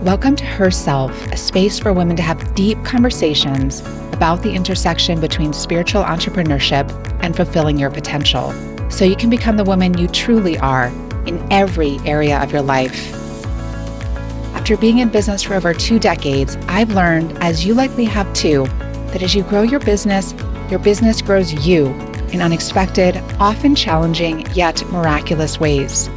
Welcome to Herself, a space for women to have deep conversations about the intersection between spiritual entrepreneurship and fulfilling your potential, so you can become the woman you truly are in every area of your life. After being in business for over 2 decades, I've learned, as you likely have too, that as you grow your business grows you in unexpected, often challenging, yet miraculous ways.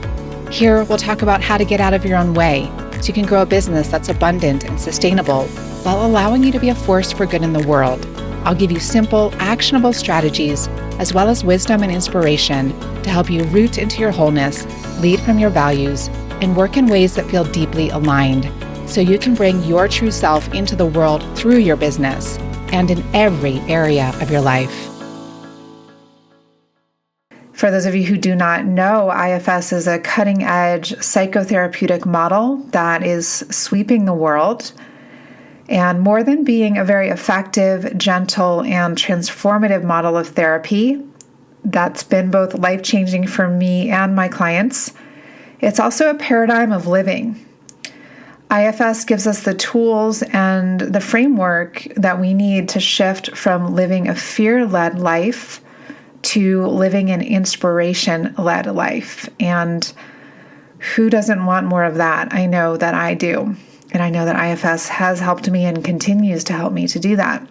Here, we'll talk about how to get out of your own way so you can grow a business that's abundant and sustainable while allowing you to be a force for good in the world. I'll give you simple, actionable strategies as well as wisdom and inspiration to help you root into your wholeness, lead from your values, and work in ways that feel deeply aligned so you can bring your true self into the world through your business and in every area of your life. For those of you who do not know, IFS is a cutting-edge psychotherapeutic model that is sweeping the world. And more than being a very effective, gentle, and transformative model of therapy that's been both life-changing for me and my clients, it's also a paradigm of living. IFS gives us the tools and the framework that we need to shift from living a fear-led life to living an inspiration-led life. And who doesn't want more of that? I know that I do. And I know that IFS has helped me and continues to help me to do that.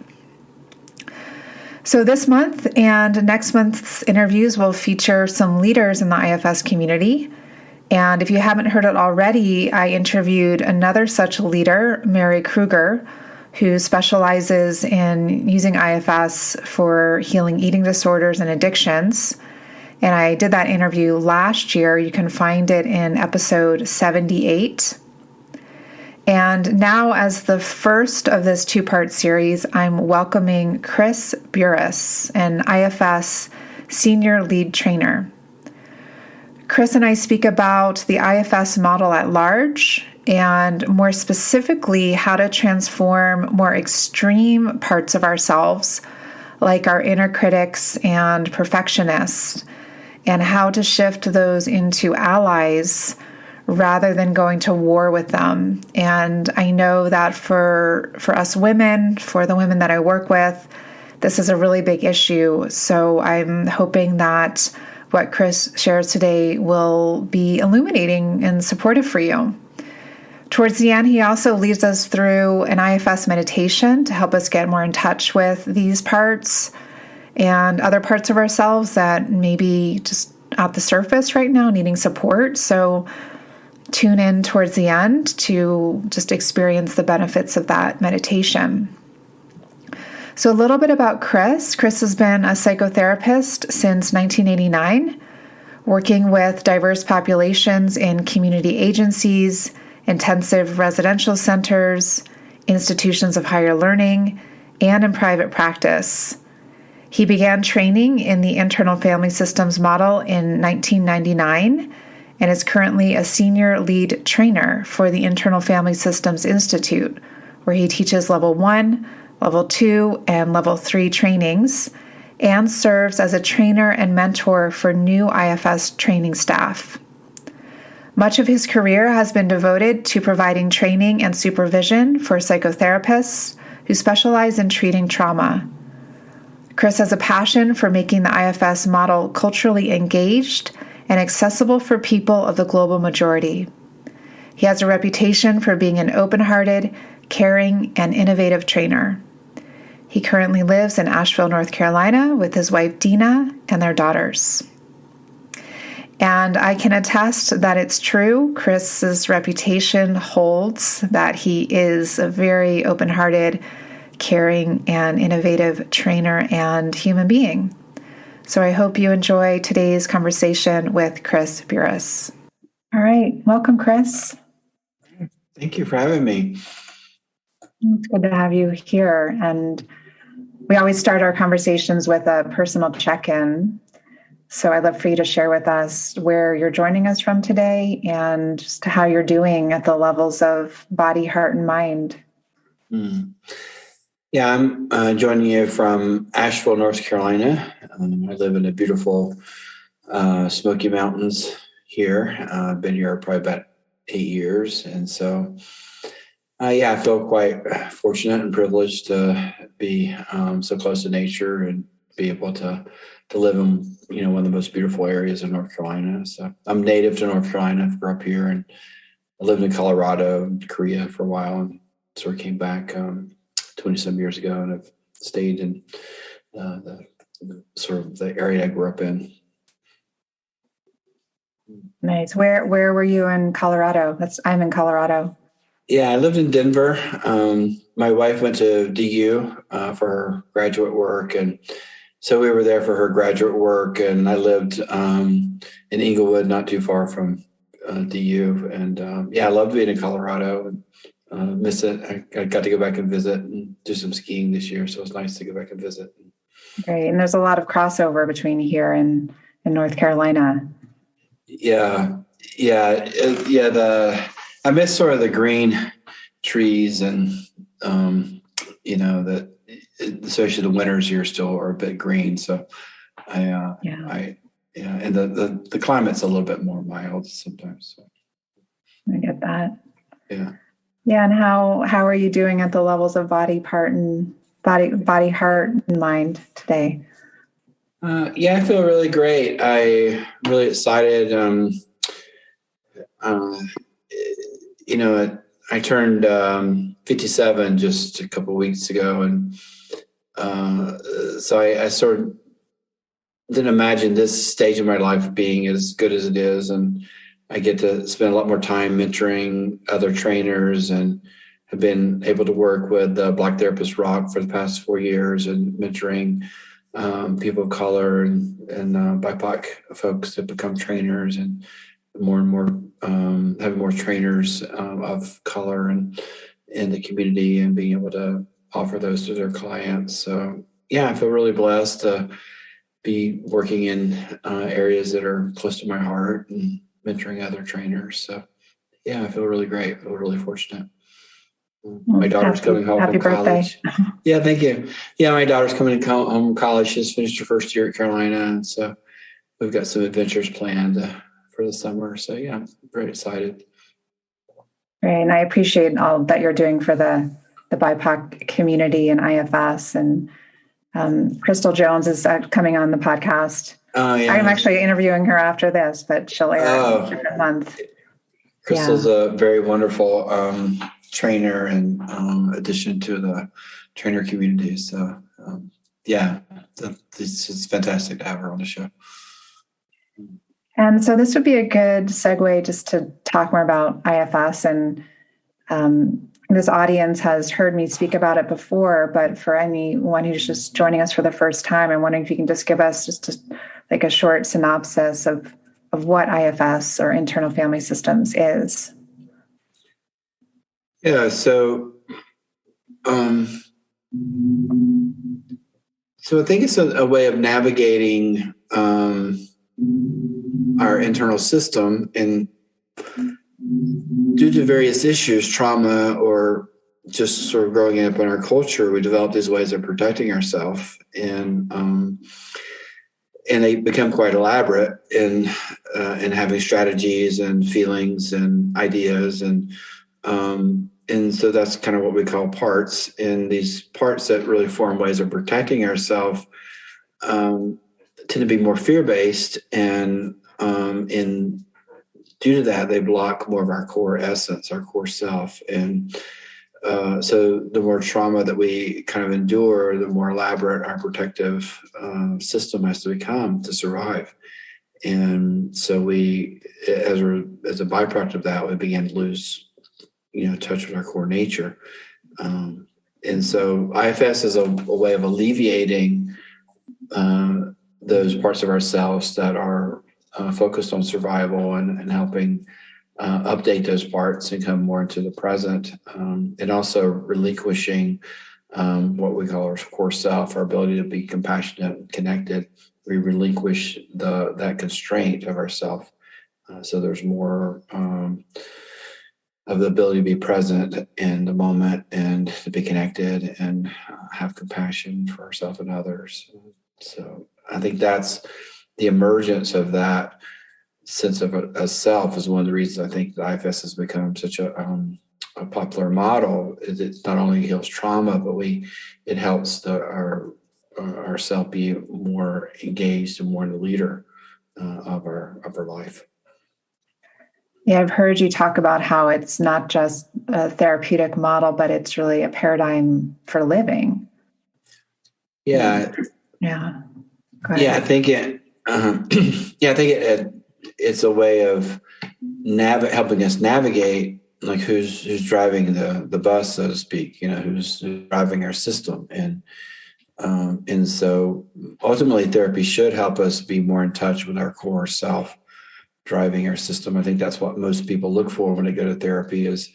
So this month and next month's interviews will feature some leaders in the IFS community. And if you haven't heard it already, I interviewed another such leader, Mary Kruger, who specializes in using IFS for healing eating disorders and addictions. And I did that interview last year. You can find it in episode 78. And now, as the first of this 2-part series, I'm welcoming Chris Burris, an IFS senior lead trainer. Chris and I speak about the IFS model at large, and more specifically, how to transform more extreme parts of ourselves, like our inner critics and perfectionists, and how to shift those into allies rather than going to war with them. And I know that for us women, for the women that I work with, this is a really big issue. So I'm hoping that what Chris shares today will be illuminating and supportive for you. Towards the end, he also leads us through an IFS meditation to help us get more in touch with these parts and other parts of ourselves that may be just at the surface right now, needing support. So tune in towards the end to just experience the benefits of that meditation. So a little bit about Chris. Chris has been a psychotherapist since 1989, working with diverse populations in community agencies, intensive residential centers, institutions of higher learning, and in private practice. He began training in the internal family systems model in 1999 and is currently a senior lead trainer for the Internal Family Systems Institute, where he teaches level 1, level 2, and level 3 trainings, and serves as a trainer and mentor for new IFS training staff. Much of his career has been devoted to providing training and supervision for psychotherapists who specialize in treating trauma. Chris has a passion for making the IFS model culturally engaged and accessible for people of the global majority. He has a reputation for being an open-hearted, caring, and innovative trainer. He currently lives in Asheville, North Carolina with his wife Dina and their daughters. And I can attest that it's true. Chris's reputation holds that he is a very open-hearted, caring, and innovative trainer and human being. So I hope you enjoy today's conversation with Chris Burris. All right. Welcome, Chris. Thank you for having me. It's good to have you here. And we always start our conversations with a personal check-in. So I'd love for you to share with us where you're joining us from today and just how you're doing at the levels of body, heart, and mind. Yeah, I'm joining you from Asheville, North Carolina. I live in the beautiful Smoky Mountains here. I've been here probably about 8 years. And so Yeah, I feel quite fortunate and privileged to be so close to nature and be able to live in one of the most beautiful areas of North Carolina. So I'm native to North Carolina. I grew up here, and I lived in Colorado and Korea for a while, and sort of came back 20-some years ago, and I've stayed in the sort of the area I grew up in. Nice. Where were you in Colorado? I'm in Colorado. Yeah, I lived in Denver. My wife went to DU for her graduate work, and so we were there for her graduate work. And I lived in Inglewood, not too far from DU. And I loved being in Colorado. And miss it. I got to go back and visit and do some skiing this year, so it was nice to go back and visit. Great, and there's a lot of crossover between here and North Carolina. Yeah. I miss sort of the green trees, and that especially the winters here still are a bit green. So and the climate's a little bit more mild sometimes. So. I get that. Yeah. Yeah, and how are you doing at the levels of body, heart, and mind today? I feel really great. I'm really excited. I turned 57 just a couple of weeks ago, and so I sort of didn't imagine this stage of my life being as good as it is, and I get to spend a lot more time mentoring other trainers, and have been able to work with Black Therapist Rock for the past 4 years, and mentoring people of color and BIPOC folks to become trainers, and more having more trainers of color and in the community, and being able to offer those to their clients. So I feel really blessed to be working in areas that are close to my heart and mentoring other trainers. So I feel really great. I feel really fortunate. My daughter's coming home from college. Yeah, thank you. Yeah, my daughter's coming home from college. She's finished her first year at Carolina, and so we've got some adventures planned for the summer. So I'm very excited. Great, and I appreciate all that you're doing for the BIPOC community and IFS. And Crystal Jones is coming on the podcast. I'm actually interviewing her after this, but she'll air in a different month. Crystal's a very wonderful trainer, and addition to the trainer community. So it's fantastic to have her on the show. And so this would be a good segue just to talk more about IFS. And this audience has heard me speak about it before, but for anyone who's just joining us for the first time, I'm wondering if you can just give us a short synopsis of what IFS, or internal family systems, is. Yeah, so I think it's a way of navigating our internal system, and due to various issues, trauma, or just sort of growing up in our culture, we develop these ways of protecting ourselves, and they become quite elaborate in having strategies and feelings and ideas, and so that's kind of what we call parts. And these parts that really form ways of protecting ourselves tend to be more fear-based, and due to that, they block more of our core essence, our core self. And so the more trauma that we kind of endure, the more elaborate our protective system has to become to survive. And so we, as a byproduct of that, we begin to lose, touch with our core nature. And so IFS is a way of alleviating those parts of ourselves that are focused on survival, and helping update those parts and come more into the present, and also relinquishing what we call our core self, our ability to be compassionate and connected. We relinquish that constraint of ourself, so there's more of the ability to be present in the moment, and to be connected, and have compassion for ourselves and others. So I think that's the emergence of that sense of a self is one of the reasons I think the IFS has become such a a popular model is it not only heals trauma, but it helps ourself be more engaged and more in the leader of our life. Yeah, I've heard you talk about how it's not just a therapeutic model, but it's really a paradigm for living. Yeah. Yeah. Yeah, I think it's a way of helping us navigate, like who's driving the bus, so to speak. Who's driving our system, and so ultimately, therapy should help us be more in touch with our core self, driving our system. I think that's what most people look for when they go to therapy is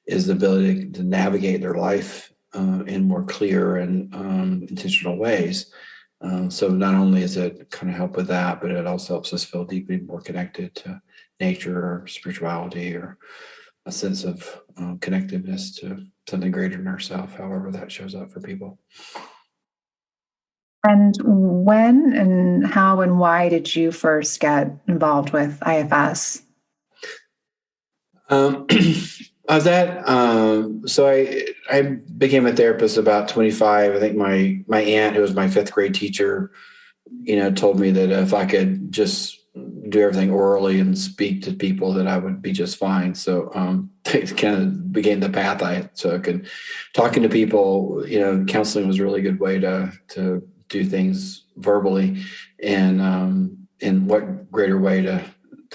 the ability to navigate their life in more clear and intentional ways. So not only is it kind of help with that, but it also helps us feel deeply more connected to nature or spirituality or a sense of connectedness to something greater than ourselves, however that shows up for people. And when and how and why did you first get involved with IFS? I was at so I became a therapist about 25. I think my aunt, who was my fifth grade teacher, told me that if I could just do everything orally and speak to people, that I would be just fine. So it kind of became the path I took. And talking to people, counseling was a really good way to do things verbally, and what greater way to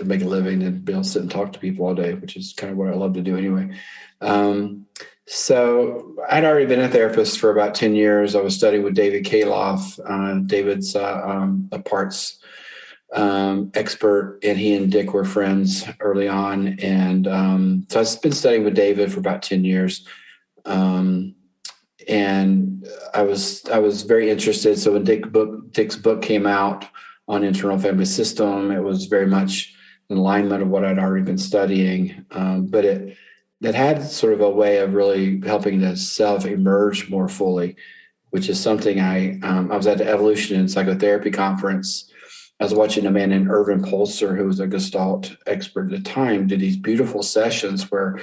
make a living and be able to sit and talk to people all day, which is kind of what I love to do anyway. So I'd already been a therapist for about 10 years. I was studying with David Kaloff. David's a parts expert, and he and Dick were friends early on. And so I've been studying with David for about 10 years. And I was very interested. So when Dick's book came out on internal family system, it was very much in alignment of what I'd already been studying. But it had sort of a way of really helping the self emerge more fully, which is something I was at the Evolution in Psychotherapy conference. I was watching a man named Irvin Polster, who was a Gestalt expert at the time, do these beautiful sessions where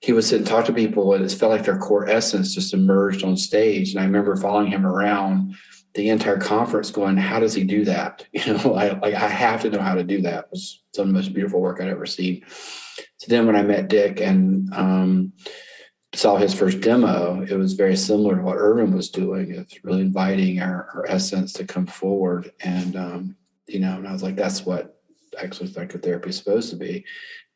he would sit and talk to people, and it felt like their core essence just emerged on stage. And I remember following him around the entire conference going, how does he do that? I have to know how to do that. It was some of the most beautiful work I'd ever seen. So then when I met Dick and saw his first demo, it was very similar to what Irvin was doing. It's really inviting our essence to come forward. And, and I was like, that's what actually psychotherapy is supposed to be,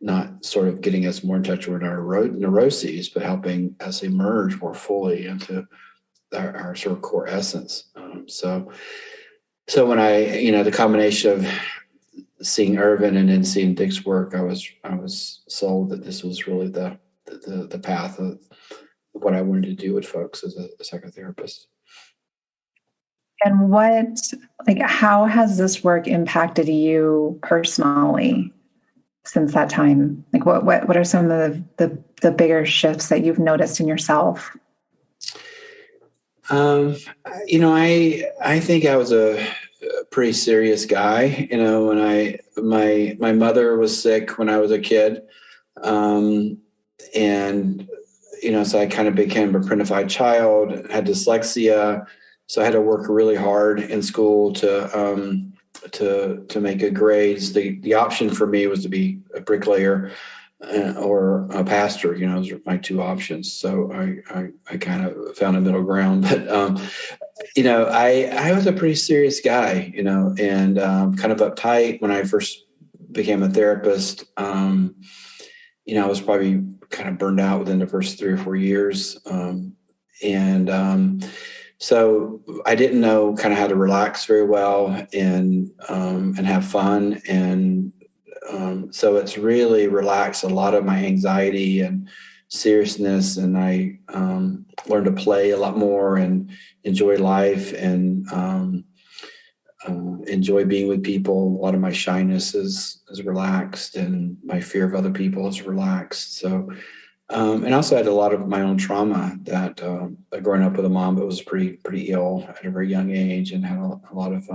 not sort of getting us more in touch with our neuroses, but helping us emerge more fully into our sort of core essence. So when the combination of seeing Irvin and then seeing Dick's work, I was sold that this was really the path of what I wanted to do with folks as a psychotherapist. And how has this work impacted you personally since that time? Like what are some of the bigger shifts that you've noticed in yourself? I think I was a pretty serious guy. When my mother was sick when I was a kid, and so I kind of became a parentified child, had dyslexia, so I had to work really hard in school to make good grades. The option for me was to be a bricklayer or a pastor. Those are my two options. So I kind of found a middle ground. But I was a pretty serious guy, and kind of uptight when I first became a therapist. I was probably kind of burned out within the first 3 or 4 years, so I didn't know kind of how to relax very well and have fun. And so it's really relaxed a lot of my anxiety and seriousness. And I learned to play a lot more and enjoy life and enjoy being with people. A lot of my shyness is relaxed, and my fear of other people is relaxed. So and also I had a lot of my own trauma that growing up with a mom that was pretty ill at a very young age, and had a lot of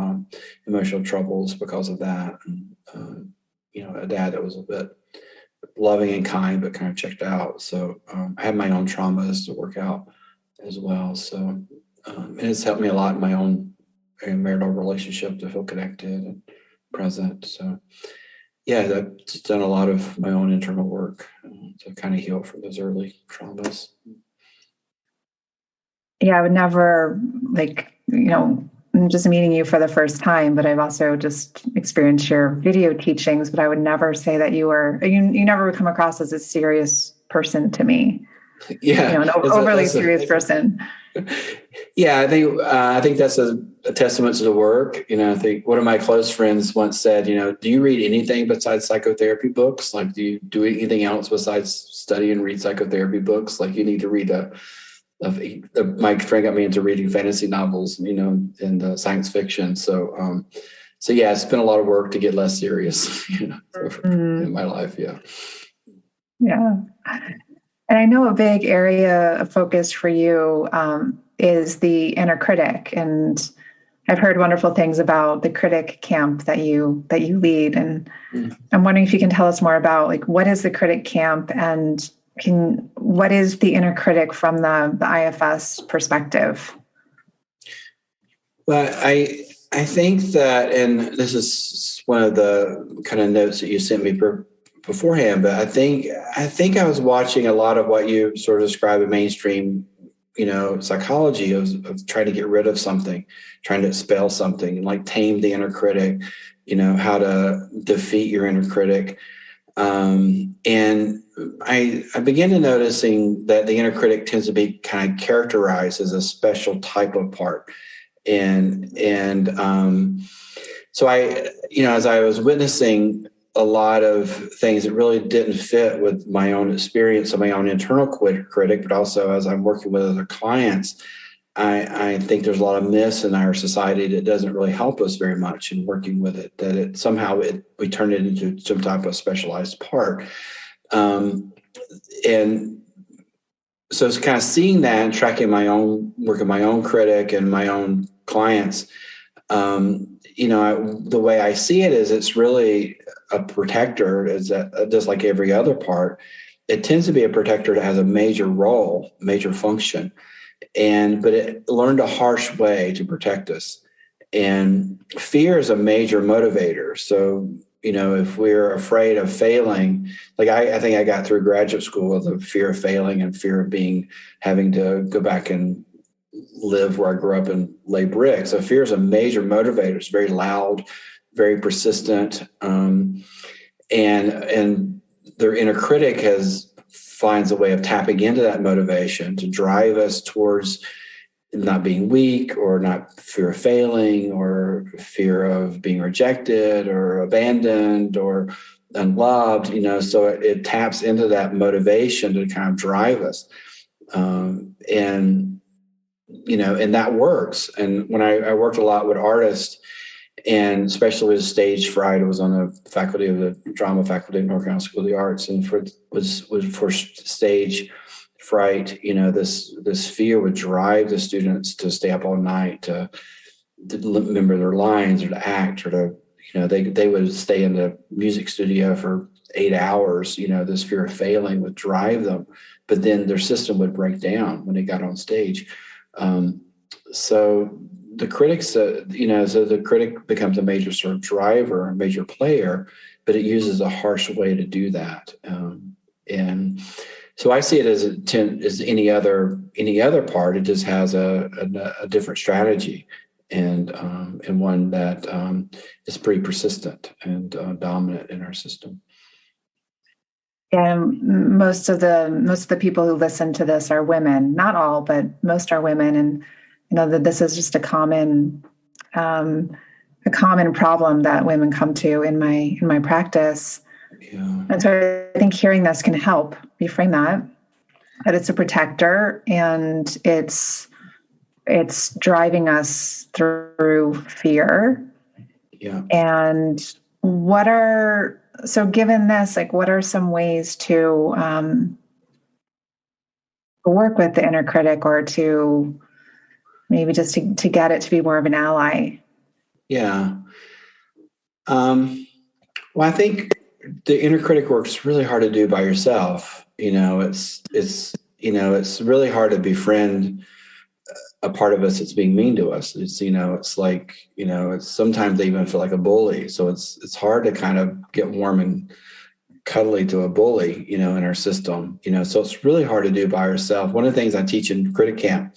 emotional troubles because of that. And, a dad that was a bit loving and kind, but kind of checked out. So I have my own traumas to work out as well. So and it's helped me a lot in my own marital relationship to feel connected and present. So yeah, I've just done a lot of my own internal work to kind of heal from those early traumas. Yeah, I would never, I'm just meeting you for the first time, but I've also just experienced your video teachings, but I would never say that you never would come across as a serious person to me. Yeah. An overly serious person. Yeah, I think that's a testament to the work. I think one of my close friends once said, do you read anything besides psychotherapy books? Like, do you do anything else besides study and read psychotherapy books? Like, you need to read my friend got me into reading fantasy novels, and science fiction. So yeah, it's been a lot of work to get less serious, in my life. Yeah. Yeah. And I know a big area of focus for you is the inner critic. And I've heard wonderful things about the critic camp that you lead. And I'm wondering if you can tell us more about what is the critic camp and what is the inner critic from the IFS perspective? Well, I think that, and this is one of the kind of notes that you sent me beforehand, but I think I was watching a lot of what you sort of describe in mainstream, psychology of trying to get rid of something, trying to expel something, like tame the inner critic, how to defeat your inner critic. And I began to noticing that the inner critic tends to be kind of characterized as a special type of part. And so as I was witnessing a lot of things that really didn't fit with my own experience of my own internal critic, but also as I'm working with other clients, I think there's a lot of myths in our society that doesn't really help us very much in working with it, that it somehow we turn it into some type of specialized part. And so it's kind of seeing that and tracking my own work of my own critic and my own clients. The way I see it is it's really a protector, is that just like every other part, it tends to be a protector that has a major role, major function. But it learned a harsh way to protect us. And fear is a major motivator. So, if we're afraid of failing, like I think I got through graduate school with a fear of failing and fear of having to go back and live where I grew up and lay bricks. So fear is a major motivator. It's very loud, very persistent. And their inner critic finds a way of tapping into that motivation to drive us towards not being weak, or not fear of failing, or fear of being rejected or abandoned or unloved, so it taps into that motivation to kind of drive us. And that works. And when I worked a lot with artists, and especially with stage fright, I was on the faculty of the drama faculty at North Carolina School of the Arts, and for stage fright, this fear would drive the students to stay up all night to remember their lines, or to act, or to they would stay in the music studio for 8 hours. This fear of failing would drive them, but then their system would break down when they got on stage. So the critics, so the critic becomes a major sort of driver, a major player, but it uses a harsh way to do that. And so I see it as any other part. It just has a different strategy, and one that is pretty persistent and dominant in our system. And most of the people who listen to this are women. Not all, but most are women. And that this is just a common problem that women come to in my practice. Yeah. And so I think hearing this can help reframe that it's a protector, and it's driving us through fear. Yeah. And given this, what are some ways to work with the inner critic, or to maybe just to get it to be more of an ally? Yeah. Well, I think the inner critic work's really hard to do by yourself. It's really hard to befriend a part of us that's being mean to us. It's like, it's sometimes they even feel like a bully. So it's hard to kind of get warm and cuddly to a bully, in our system, so it's really hard to do by yourself. One of the things I teach in Critic Camp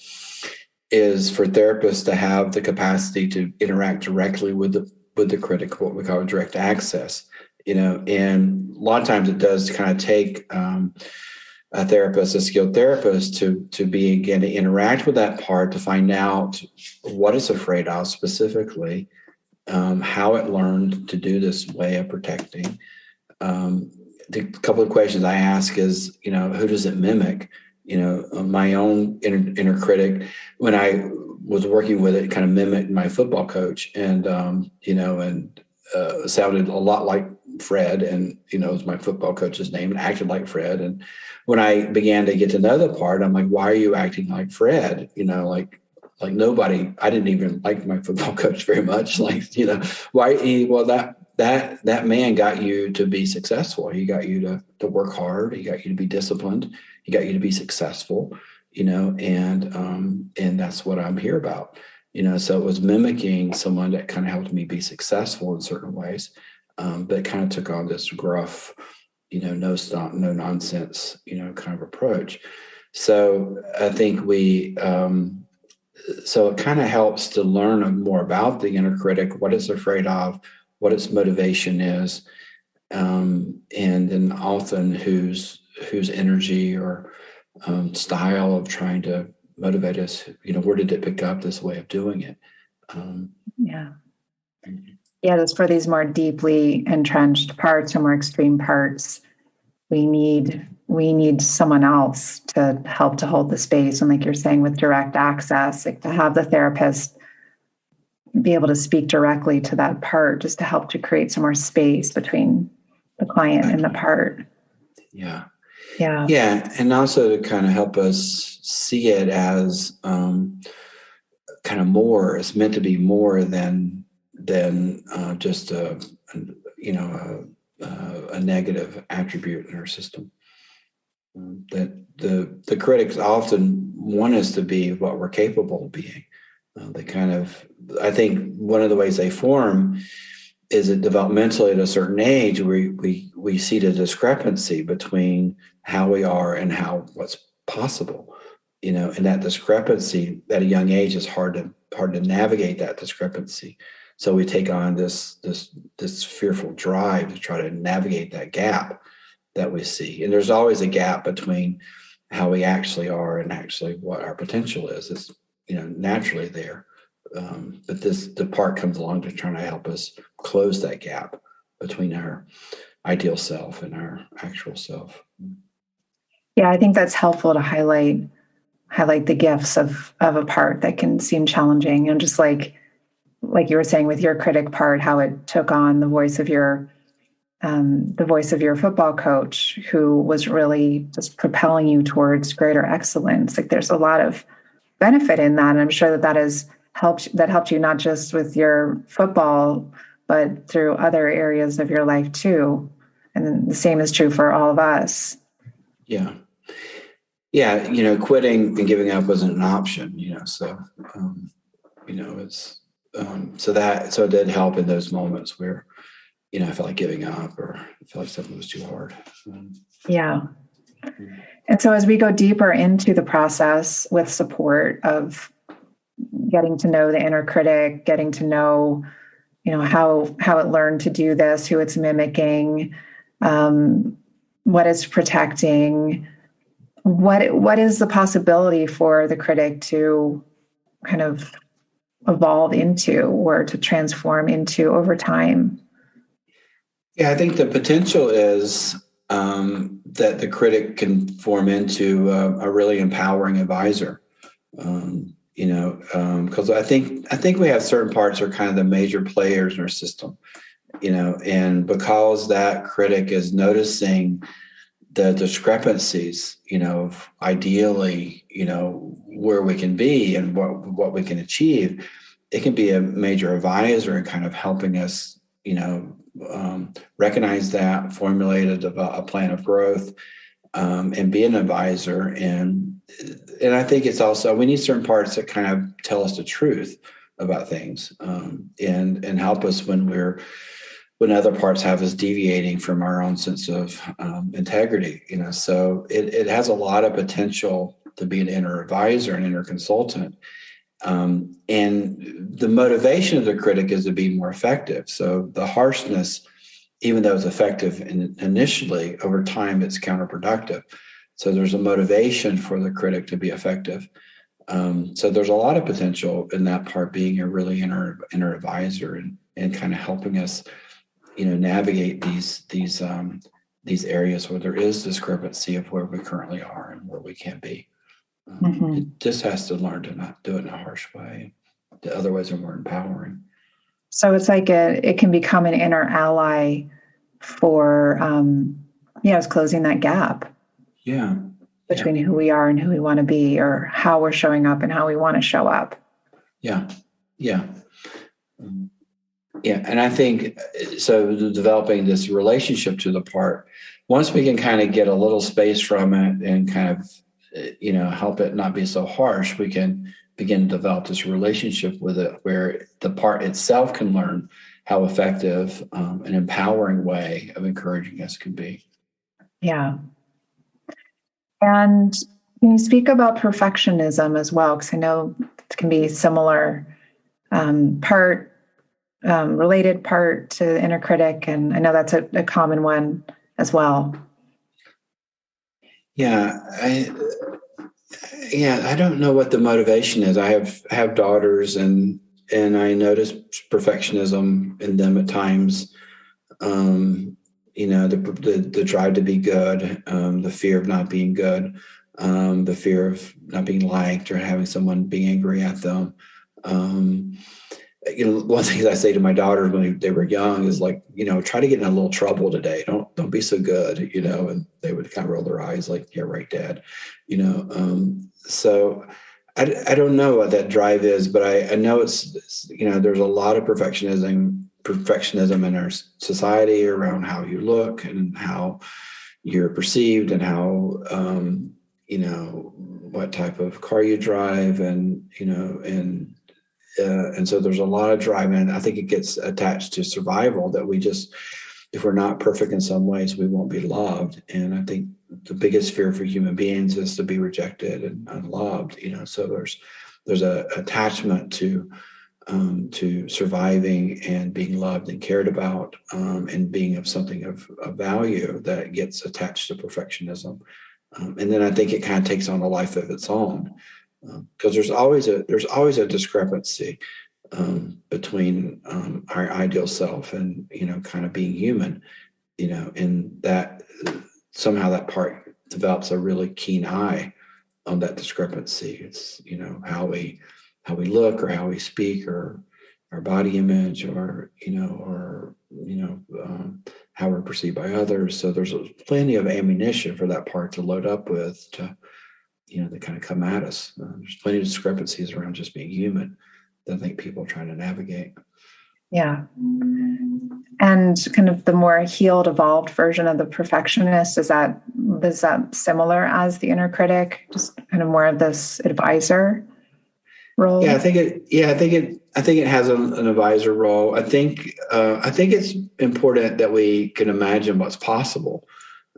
is for therapists to have the capacity to interact directly with the critic, what we call direct access, and a lot of times it does kind of take a therapist, a skilled therapist, to begin to interact with that part, to find out what it's afraid of specifically, how it learned to do this way of protecting. The couple of questions I ask is, who does it mimic? My own inner critic, when I was working with it, kind of mimicked my football coach, and sounded a lot like Fred, and it was my football coach's name, and acted like Fred. And when I began to get to know the part, I'm like, why are you acting like Fred? Like nobody. I didn't even like my football coach very much. Like, why? Well, that man got you to be successful. He got you to work hard. He got you to be disciplined. He got you to be successful. And that's what I'm here about. So it was mimicking someone that kind of helped me be successful in certain ways, but it kind of took on this gruff, no nonsense, kind of approach. So I think so it kind of helps to learn more about the inner critic, what it's afraid of, what its motivation is, and then often whose energy or style of trying to motivate us, where did it pick up this way of doing it? Just for these more deeply entrenched parts or more extreme parts, we need someone else to help to hold the space. And like you're saying, with direct access, like to have the therapist be able to speak directly to that part, just to help to create some more space between the client and the part. Yeah. And also to kind of help us see it as kind of more. It's meant to be more than just a negative attribute in our system. That the critics often want us to be what we're capable of being. I think one of the ways they form is that developmentally at a certain age, we see the discrepancy between how we are and what's possible, and that discrepancy at a young age is hard to navigate that discrepancy. So we take on this fearful drive to try to navigate that gap that we see. And there's always a gap between how we actually are and actually what our potential is. It's, naturally there. But the part comes along to try to help us close that gap between our ideal self and our actual self. Yeah, I think that's helpful to highlight the gifts of a part that can seem challenging. And just like you were saying with your critic part, how it took on the voice of your football coach, who was really just propelling you towards greater excellence. Like there's a lot of benefit in that. And I'm sure that has helped you not just with your football, but through other areas of your life too. And the same is true for all of us. Yeah. Quitting and giving up wasn't an option, so, it's, so it did help in those moments where, I felt like giving up or I felt like something was too hard. Yeah. And so as we go deeper into the process with support of getting to know the inner critic, getting to know, how it learned to do this, who it's mimicking, what it's protecting, what is the possibility for the critic to kind of evolve into or to transform into over time? Yeah, I think the potential is that the critic can form into a really empowering advisor. Because I think we have certain parts that are kind of the major players in our system, and because that critic is noticing the discrepancies, of ideally, where we can be and what we can achieve, it can be a major advisor in kind of helping us, recognize that, formulate a plan of growth, and be an advisor. And I think it's also, we need certain parts that kind of tell us the truth about things, and help us when other parts have us deviating from our own sense of integrity. So it has a lot of potential to be an inner advisor, an inner consultant. And the motivation of the critic is to be more effective. So the harshness, even though it's effective initially, over time it's counterproductive. So there's a motivation for the critic to be effective. So there's a lot of potential in that part, being a really inner advisor and kind of helping us, navigate these areas where there is discrepancy of where we currently are and where we can be. It just has to learn to not do it in a harsh way. The other ways are more empowering. So it's like it can become an inner ally for, it's closing that gap. Yeah. Between who we are and who we want to be, or how we're showing up and how we want to show up. Yeah. Yeah. Yeah. And I think, so developing this relationship to the part, once we can kind of get a little space from it and kind of, help it not be so harsh, we can begin to develop this relationship with it where the part itself can learn how effective an empowering way of encouraging us can be. Yeah. And can you speak about perfectionism as well? Because I know it can be similar related part to the inner critic, and I know that's a common one as well. Yeah, I don't know what the motivation is. I have daughters, and I notice perfectionism in them at times. The drive to be good, the fear of not being good, the fear of not being liked or having someone be angry at them. One thing I say to my daughters when they were young is like, try to get in a little trouble today. Don't be so good, and they would kind of roll their eyes like, yeah, right, Dad, so I don't know what that drive is, but I know it's there's a lot of perfectionism in our society around how you look and how you're perceived and how, what type of car you drive and so there's a lot of drive, and I think it gets attached to survival, that if we're not perfect in some ways, we won't be loved. And I think the biggest fear for human beings is to be rejected and unloved, so there's a attachment to surviving and being loved and cared about, and being of something of value that gets attached to perfectionism. And then I think it kind of takes on a life of its own, because there's always a discrepancy between our ideal self and kind of being human, and that somehow that part develops a really keen eye on that discrepancy. It's how we look or how we speak or our body image or how we're perceived by others. So there's plenty of ammunition for that part to load up with to kind of come at us. There's plenty of discrepancies around just being human that I think people are trying to navigate. Yeah. And kind of the more healed, evolved version of the perfectionist, is that similar as the inner critic, just kind of more of this advisor role? Yeah, I think it has an advisor role. I think it's important that we can imagine what's possible.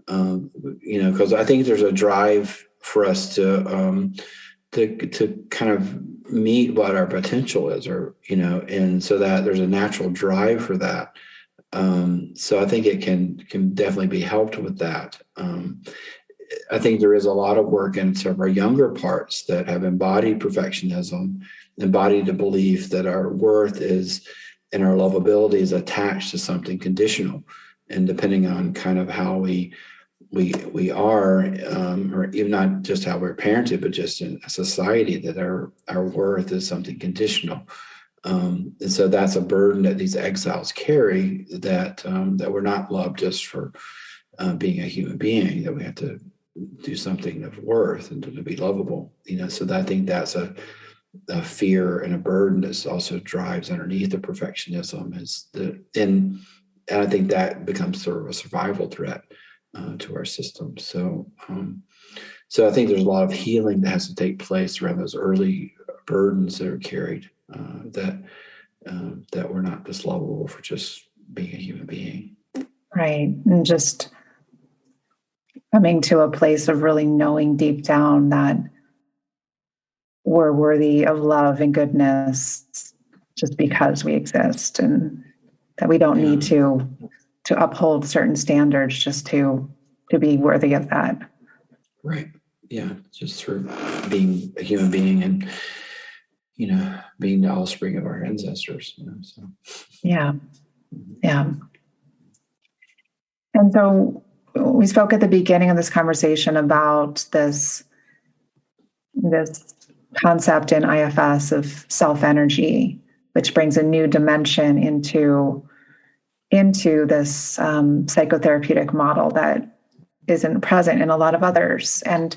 Because I think there's a drive for us to kind of meet what our potential is, and so that there's a natural drive for that. So I think it can definitely be helped with that. I think there is a lot of work in some of our younger parts that have embodied perfectionism, embodied the belief that our worth is and our lovability is attached to something conditional, and depending on kind of how we are, or even not just how we're parented, but just in a society, that our worth is something conditional. And so that's a burden that these exiles carry, that we're not loved just for being a human being, that we have to do something of worth and to be lovable. So I think that's a fear and a burden that also drives underneath the perfectionism, and I think that becomes sort of a survival threat to our system. So I think there's a lot of healing that has to take place around those early burdens that are carried, that we're not just lovable for just being a human being. Right. And just coming to a place of really knowing deep down that we're worthy of love and goodness just because we exist, and that we don't need to uphold certain standards just to be worthy of that. Right. Yeah. Just through being a human being and, being the offspring of our ancestors. So. Yeah. Yeah. And so we spoke at the beginning of this conversation about this concept in IFS of self-energy, which brings a new dimension into this psychotherapeutic model that isn't present in a lot of others. And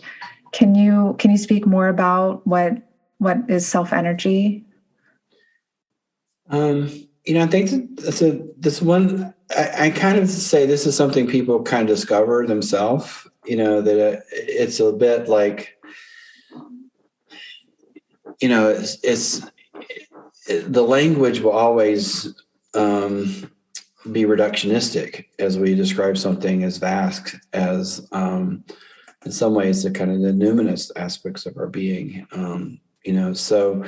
can you speak more about what is self-energy? I think this one. I kind of say this is something people kind of discover themselves. That it's a bit like, it's the language will always be reductionistic as we describe something as vast as, in some ways, the kind of the numinous aspects of our being. So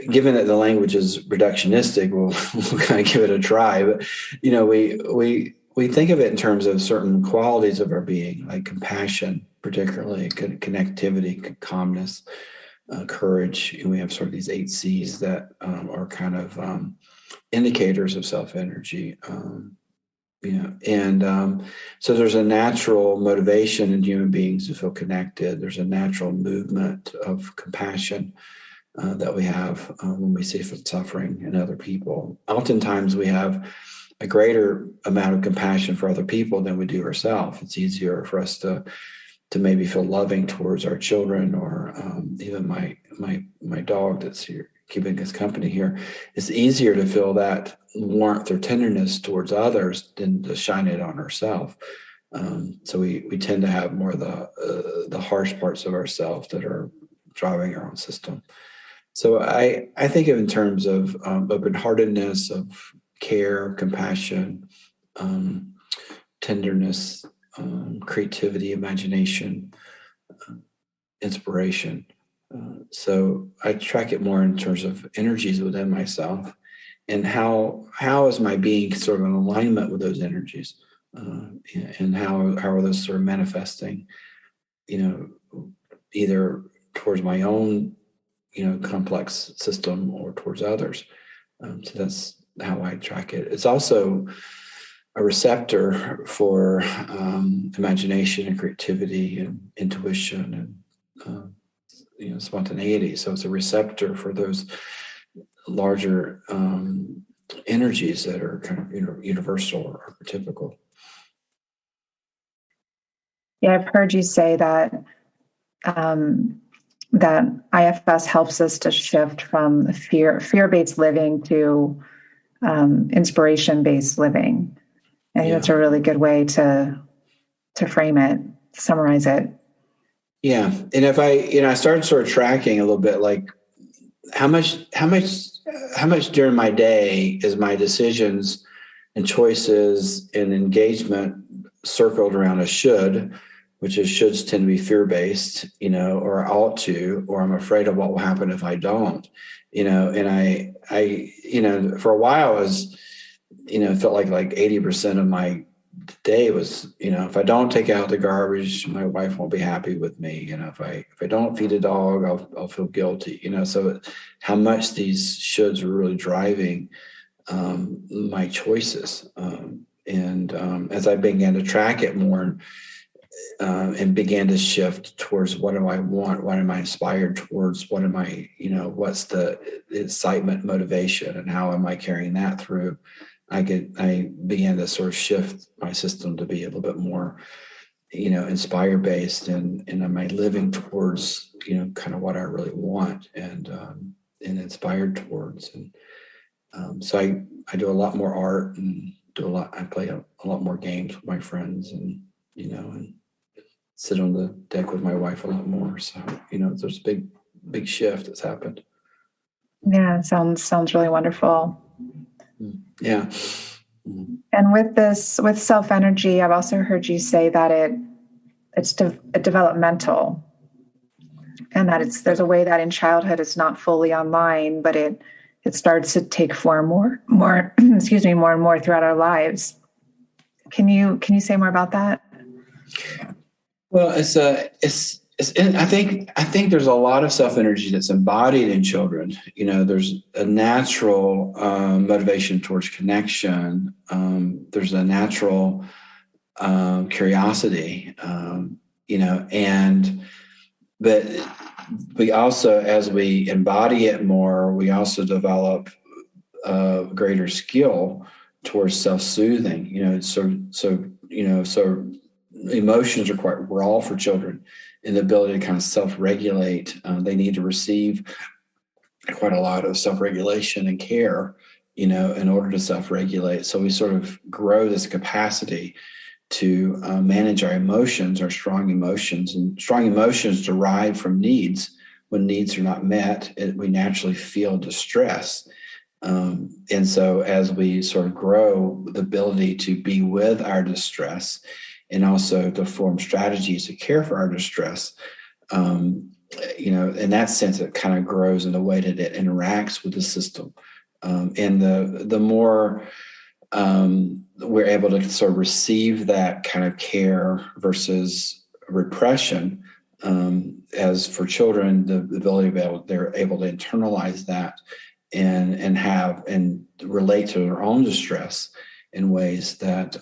given that the language is reductionistic, we'll kind of give it a try. But we think of it in terms of certain qualities of our being, like compassion, particularly connectivity, calmness, courage. And we have sort of these 8 C's that are kind of indicators of self-energy. So there's a natural motivation in human beings to feel connected. There's a natural movement of compassion that we have when we see suffering in other people. Oftentimes we have a greater amount of compassion for other people than we do ourselves. It's easier for us to maybe feel loving towards our children, or even my dog that's here keeping us company here. It's easier to feel that warmth or tenderness towards others than to shine it on ourselves. So we tend to have more of the harsh parts of ourselves that are driving our own system. So I think of in terms of open-heartedness, of care, compassion, tenderness, creativity, imagination, inspiration. So I track it more in terms of energies within myself, and how is my being sort of in alignment with those energies, and how are those sort of manifesting, either towards my own complex system or towards others. So that's how I track it. It's also a receptor for imagination and creativity and intuition and spontaneity. So it's a receptor for those larger energies that are kind of universal or archetypical. Yeah, I've heard you say that that IFS helps us to shift from fear-based living to inspiration-based living. I think that's a really good way to frame it, to summarize it. Yeah, and if I started sort of tracking a little bit, like how much during my day is my decisions and choices and engagement circled around a should, which is shoulds tend to be fear-based, or ought to, or I'm afraid of what will happen if I don't, and I for a while I was, felt like 80% of my day was, if I don't take out the garbage, my wife won't be happy with me. If I don't feed a dog, I'll feel guilty. So how much these shoulds are really driving my choices. And as I began to track it more, and began to shift towards what do I want, what am I inspired towards, what am I, what's the excitement, motivation, and how am I carrying that through, I began to sort of shift my system to be a little bit more, inspired based, and am I living towards, kind of what I really want and inspired towards. And so I do a lot more art and do a lot. I play a lot more games with my friends, and and sit on the deck with my wife a lot more. So there's a big shift that's happened. Yeah, sounds really wonderful. Yeah. And with self energy, I've also heard you say that it's developmental, and that there's a way that in childhood it's not fully online, but it starts to take form more excuse me, more and more throughout our lives. Can you say more about that? Well, I think there's a lot of self energy that's embodied in children. There's a natural motivation towards connection. There's a natural curiosity, but we also, as we embody it more, we also develop greater skill towards self-soothing. So emotions are quite raw for children, and the ability to kind of self-regulate. They need to receive quite a lot of self-regulation and care, in order to self-regulate. So we sort of grow this capacity to manage our emotions, our strong emotions. And strong emotions derive from needs. When needs are not met, we naturally feel distress. And so as we sort of grow the ability to be with our distress, and also to form strategies to care for our distress, in that sense, it kind of grows in the way that it interacts with the system. And the more we're able to sort of receive that kind of care versus repression, as for children, the ability they're able to internalize that and have and relate to their own distress in ways that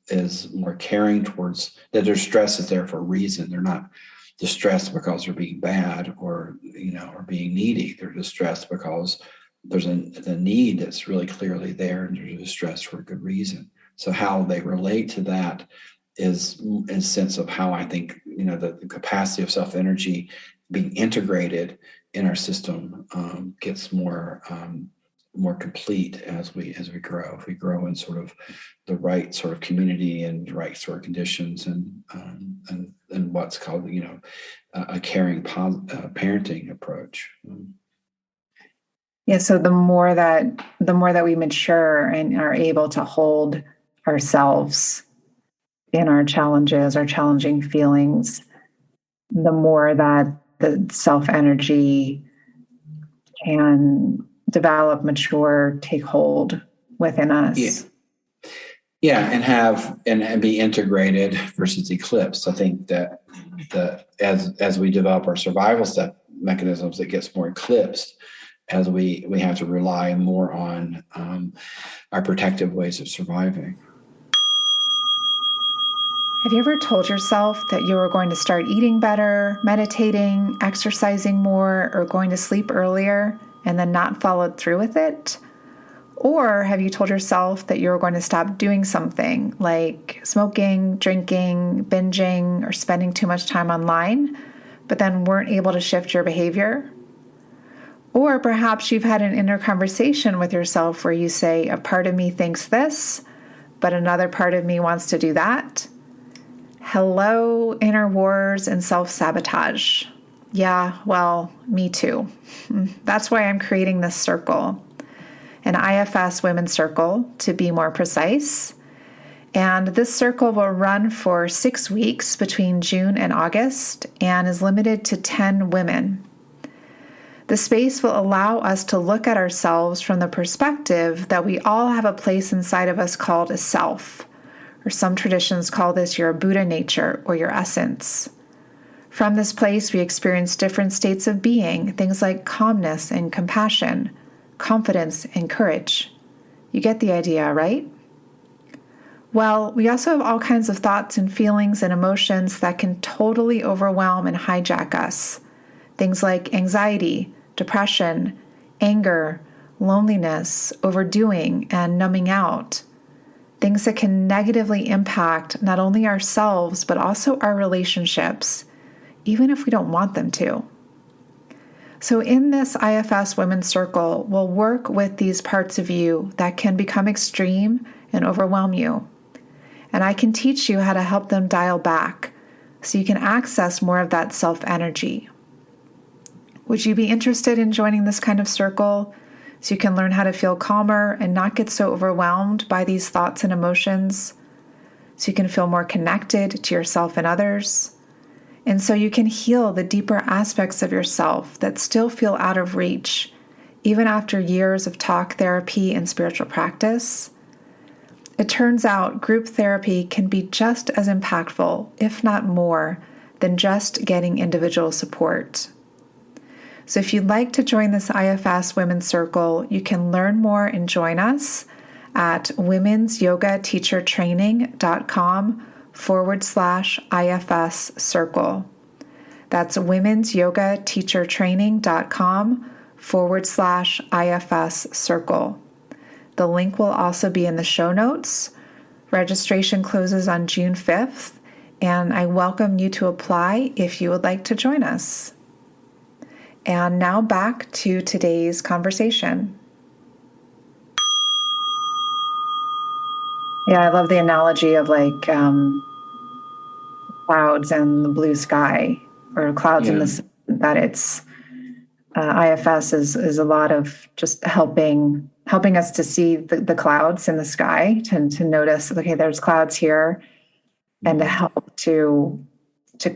is more caring towards that. Their stress is there for a reason. They're not distressed because they're being bad or being needy. They're distressed because there's a need that's really clearly there, and there's distress for a good reason. So how they relate to that is in a sense of how I think the capacity of self-energy being integrated in our system gets more complete as we grow. If we grow in sort of the right sort of community and the right sort of conditions, and what's called a caring parenting approach. Yeah. So the more that we mature and are able to hold ourselves in our challenges, our challenging feelings, the more that the self energy can develop, mature, take hold within us. Yeah, and be integrated versus eclipsed. I think that as we develop our survival mechanisms, it gets more eclipsed as we have to rely more on our protective ways of surviving. Have you ever told yourself that you were going to start eating better, meditating, exercising more, or going to sleep earlier, and then not followed through with it? Or have you told yourself that you were going to stop doing something like smoking, drinking, binging, or spending too much time online, but then weren't able to shift your behavior? Or perhaps you've had an inner conversation with yourself where you say, a part of me thinks this, but another part of me wants to do that. Hello, inner wars and self-sabotage. Yeah, well, me too. That's why I'm creating this circle, an IFS women's circle, to be more precise. And this circle will run for 6 weeks between June and August and is limited to 10 women. The space will allow us to look at ourselves from the perspective that we all have a place inside of us called a self, or some traditions call this your Buddha nature or your essence. From this place, we experience different states of being, things like calmness and compassion, confidence and courage. You get the idea, right? Well, we also have all kinds of thoughts and feelings and emotions that can totally overwhelm and hijack us. Things like anxiety, depression, anger, loneliness, overdoing, and numbing out. Things that can negatively impact not only ourselves, but also our relationships, even if we don't want them to. So in this IFS Women's Circle, we'll work with these parts of you that can become extreme and overwhelm you. And I can teach you how to help them dial back so you can access more of that self energy. Would you be interested in joining this kind of circle so you can learn how to feel calmer and not get so overwhelmed by these thoughts and emotions, so you can feel more connected to yourself and others, and so you can heal the deeper aspects of yourself that still feel out of reach, even after years of talk therapy and spiritual practice? It turns out group therapy can be just as impactful, if not more, than just getting individual support. So if you'd like to join this IFS Women's Circle, you can learn more and join us at womensyogateachertraining.com/IFS circle. That's womensyogateachertraining.com/IFS circle. The link will also be in the show notes. Registration closes on June 5th, and I welcome you to apply if you would like to join us. And now back to today's conversation. Yeah, I love the analogy of like clouds and the blue sky, or clouds in the sun, that it's IFS is a lot of just helping us to see the clouds in the sky, to notice, okay, there's clouds here, and to help to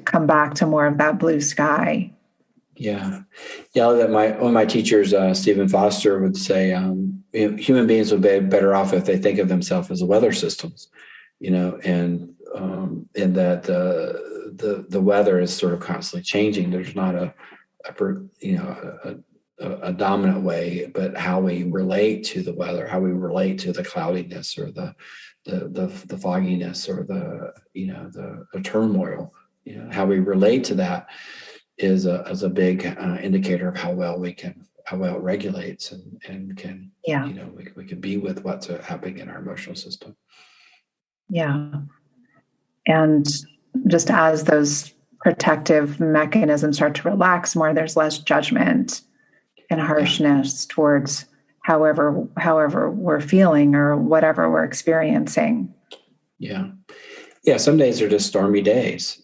come back to more of that blue sky. Yeah. That one of my teachers, Stephen Foster, would say, human beings would be better off if they think of themselves as weather systems, and that the weather is sort of constantly changing. There's not a dominant way, but how we relate to the weather, how we relate to the cloudiness or the fogginess or the turmoil, how we relate to that is a big indicator of how well it regulates and can, we can be with what's happening in our emotional system. Yeah. And just as those protective mechanisms start to relax more, there's less judgment and harshness towards however we're feeling or whatever we're experiencing. Yeah. Some days are just stormy days,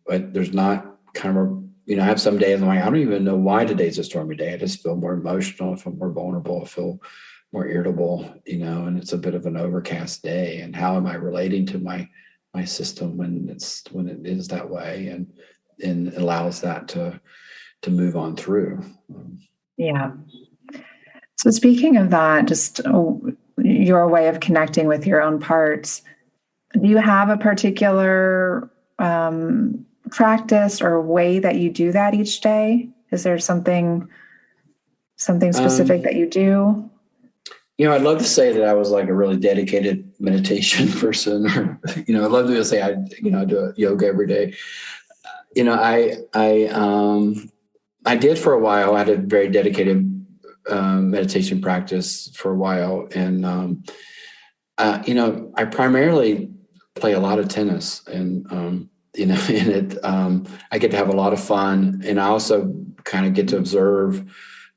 but there's not kind of, I have some days I'm like, I don't even know why today's a stormy day. I just feel more emotional, I feel more vulnerable, I feel more irritable, and it's a bit of an overcast day. And how am I relating to my system when it is that way, and allows that to move on through. Yeah. So speaking of that, just your way of connecting with your own parts, do you have a particular practice or way that you do that each day? Is there something specific that you do? I'd love to say that I was like a really dedicated meditation person, or, I'd love to say I do yoga every day. I did for a while. I had a very dedicated meditation practice for a while. And, I primarily play a lot of tennis, and, I get to have a lot of fun. And I also kind of get to observe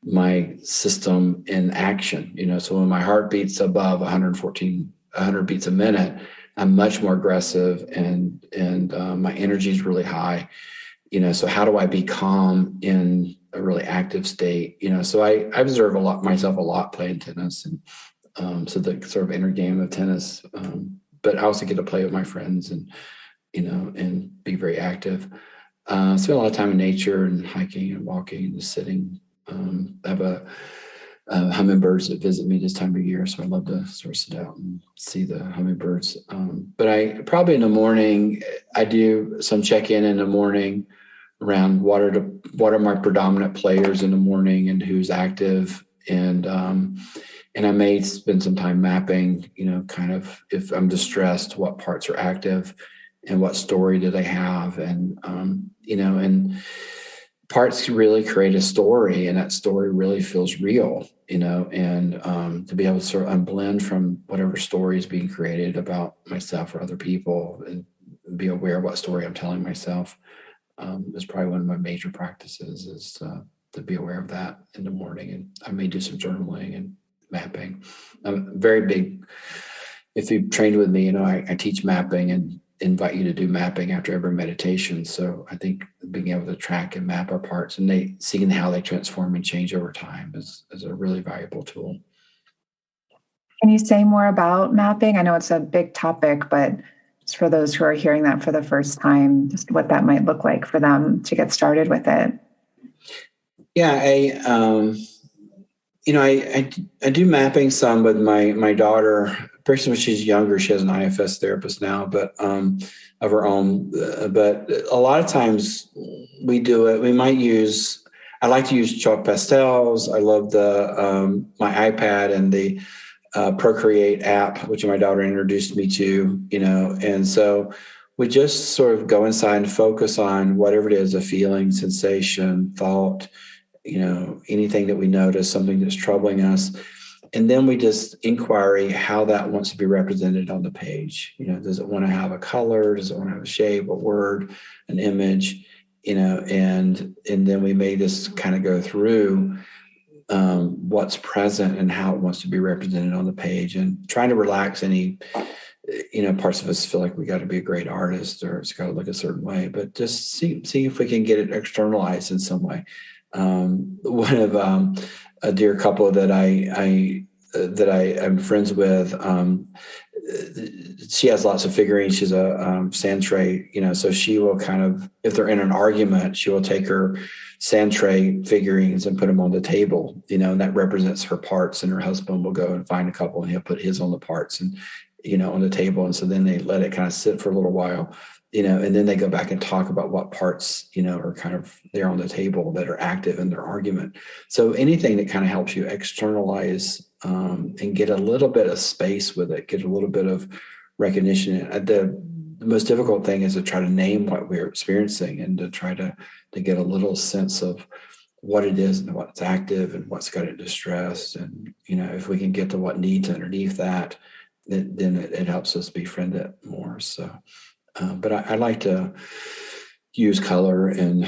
my system in action, so when my heart beats above 100 beats a minute, I'm much more aggressive, and my energy is really high, so how do I be calm in a really active state? So I observe myself a lot playing tennis, and so the sort of inner game of tennis, but I also get to play with my friends and be very active. Spend a lot of time in nature and hiking and walking and just sitting. I have hummingbirds that visit me this time of year, so I love to sort of sit out and see the hummingbirds. But I probably in the morning, I do some check-in in the morning around what are my predominant players in the morning and who's active, and I may spend some time mapping, kind of if I'm distressed, what parts are active and what story do they have, and and parts really create a story, and that story really feels real, and to be able to sort of unblend from whatever story is being created about myself or other people, and be aware of what story I'm telling myself, is probably one of my major practices, is to be aware of that in the morning. And I may do some journaling and mapping. I'm very big if you've trained with me, I teach mapping and invite you to do mapping after every meditation. So I think being able to track and map our parts and seeing how they transform and change over time is a really valuable tool. Can you say more about mapping? I know it's a big topic, but just for those who are hearing that for the first time, just what that might look like for them to get started with it. Yeah, I do mapping some with my daughter. Personally, when she's younger, she has an IFS therapist now, but of her own. But a lot of times we do it. I like to use chalk pastels. I love my iPad and the Procreate app, which my daughter introduced me to, and so we just sort of go inside and focus on whatever it is, a feeling, sensation, thought, anything that we notice, something that's troubling us. And then we just inquiry how that wants to be represented on the page. Does it want to have a color? Does it want to have a shape, a word, an image? And then we may just kind of go through what's present and how it wants to be represented on the page, and trying to relax any, parts of us feel like we got to be a great artist or it's got to look a certain way, but just see if we can get it externalized in some way. One of a dear couple that I'm friends with, she has lots of figurines. She's a sand tray, so she will kind of, if they're in an argument, she will take her sand tray figurines and put them on the table, and that represents her parts, and her husband will go and find a couple and he'll put his on the parts and, on the table. And so then they let it kind of sit for a little while, and then they go back and talk about what parts, are kind of there on the table that are active in their argument. So anything that kind of helps you externalize and get a little bit of space with it, get a little bit of recognition. The most difficult thing is to try to name what we're experiencing and to try to get a little sense of what it is and what's active and what's got it distressed. And, if we can get to what needs underneath that, then it helps us befriend it more. So, but I like to use color and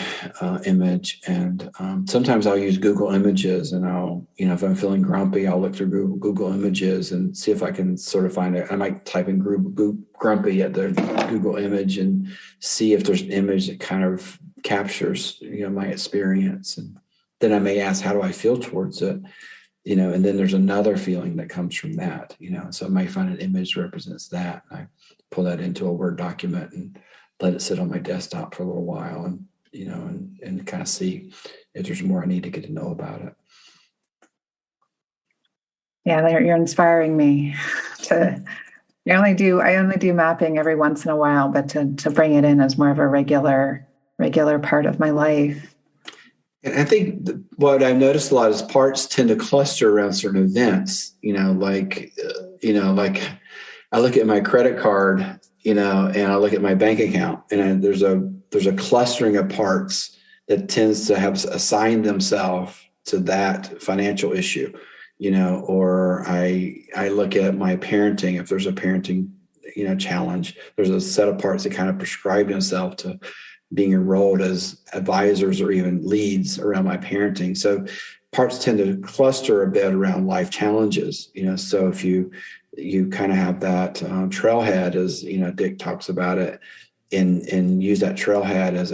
image, and sometimes I'll use Google Images, and I'll, if I'm feeling grumpy, I'll look through Google Images and see if I can sort of find it. I might type in grumpy at the Google image and see if there's an image that kind of captures, my experience. And then I may ask, how do I feel towards it? And then there's another feeling that comes from that, so I might find an image that represents that. And I pull that into a Word document and let it sit on my desktop for a little while, and, and kind of see if there's more I need to get to know about it. Yeah, you're inspiring me I only do mapping every once in a while, but to bring it in as more of a regular part of my life. And I think what I've noticed a lot is parts tend to cluster around certain events, like I look at my credit card, and I look at my bank account, and there's a clustering of parts that tends to have assigned themselves to that financial issue, or I look at my parenting. If there's a parenting, challenge, there's a set of parts that kind of prescribe themselves to being enrolled as advisors or even leads around my parenting. So parts tend to cluster a bit around life challenges, so if you kind of have that trailhead, as Dick talks about it, and use that trailhead as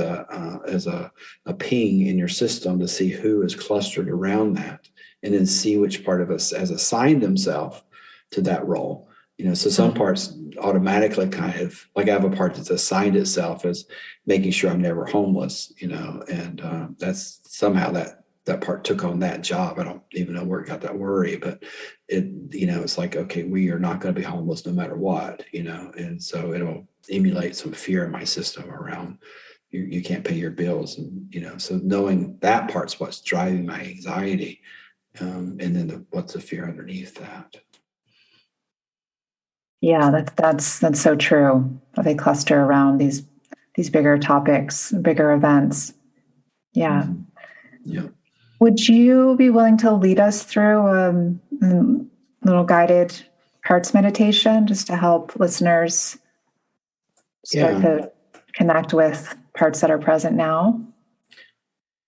a ping in your system to see who is clustered around that, and then see which part of us has assigned themselves to that role. So some parts automatically kind of, like I have a part that's assigned itself as making sure I'm never homeless, and that's somehow that part took on that job. I don't even know where it got that worry, but it's like, okay, we are not going to be homeless no matter what, and so it'll emulate some fear in my system around you can't pay your bills. And, so knowing that part's what's driving my anxiety. And then what's the fear underneath that? Yeah, that's so true. They cluster around these bigger topics, bigger events. Yeah. Mm-hmm. Yeah. Would you be willing to lead us through a little guided parts meditation just to help listeners start to connect with parts that are present now?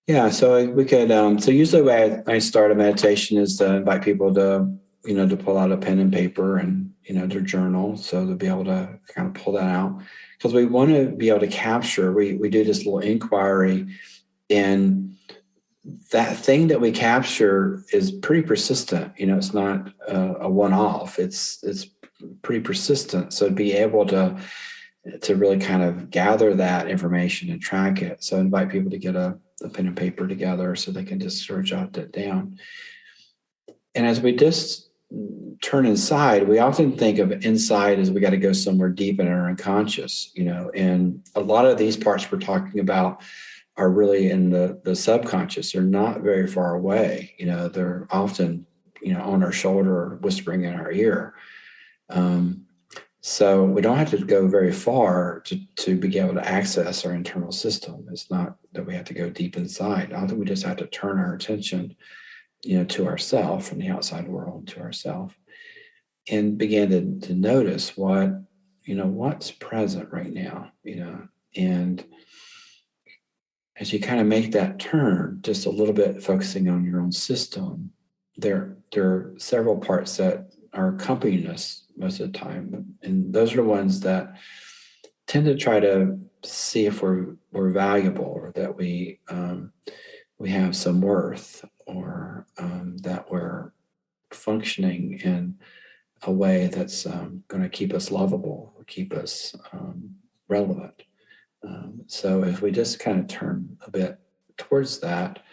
Yeah, so we could. So usually, the way I start a meditation is to invite people to to pull out a pen and paper and, their journal. So they'll be able to kind of pull that out, because we want to be able to capture, we do this little inquiry, and that thing that we capture is pretty persistent. It's not a one-off. It's pretty persistent. So to be able to really kind of gather that information and track it. So I invite people to get a pen and paper together so they can just sort of jot that down. And as we just turn inside, we often think of inside as we got to go somewhere deep in our unconscious, and a lot of these parts we're talking about are really in the subconscious. They're not very far away. They're often, on our shoulder, whispering in our ear. So we don't have to go very far to be able to access our internal system. It's not that we have to go deep inside. Often we just have to turn our attention, to ourself, from the outside world to ourself, and begin to notice what's present right now, and as you kind of make that turn just a little bit, focusing on your own system, there are several parts that are accompanying us most of the time. And those are the ones that tend to try to see if we're valuable, or that we have some worth, or that we're functioning in a way that's going to keep us lovable, or keep us relevant. So if we just kind of turn a bit towards that,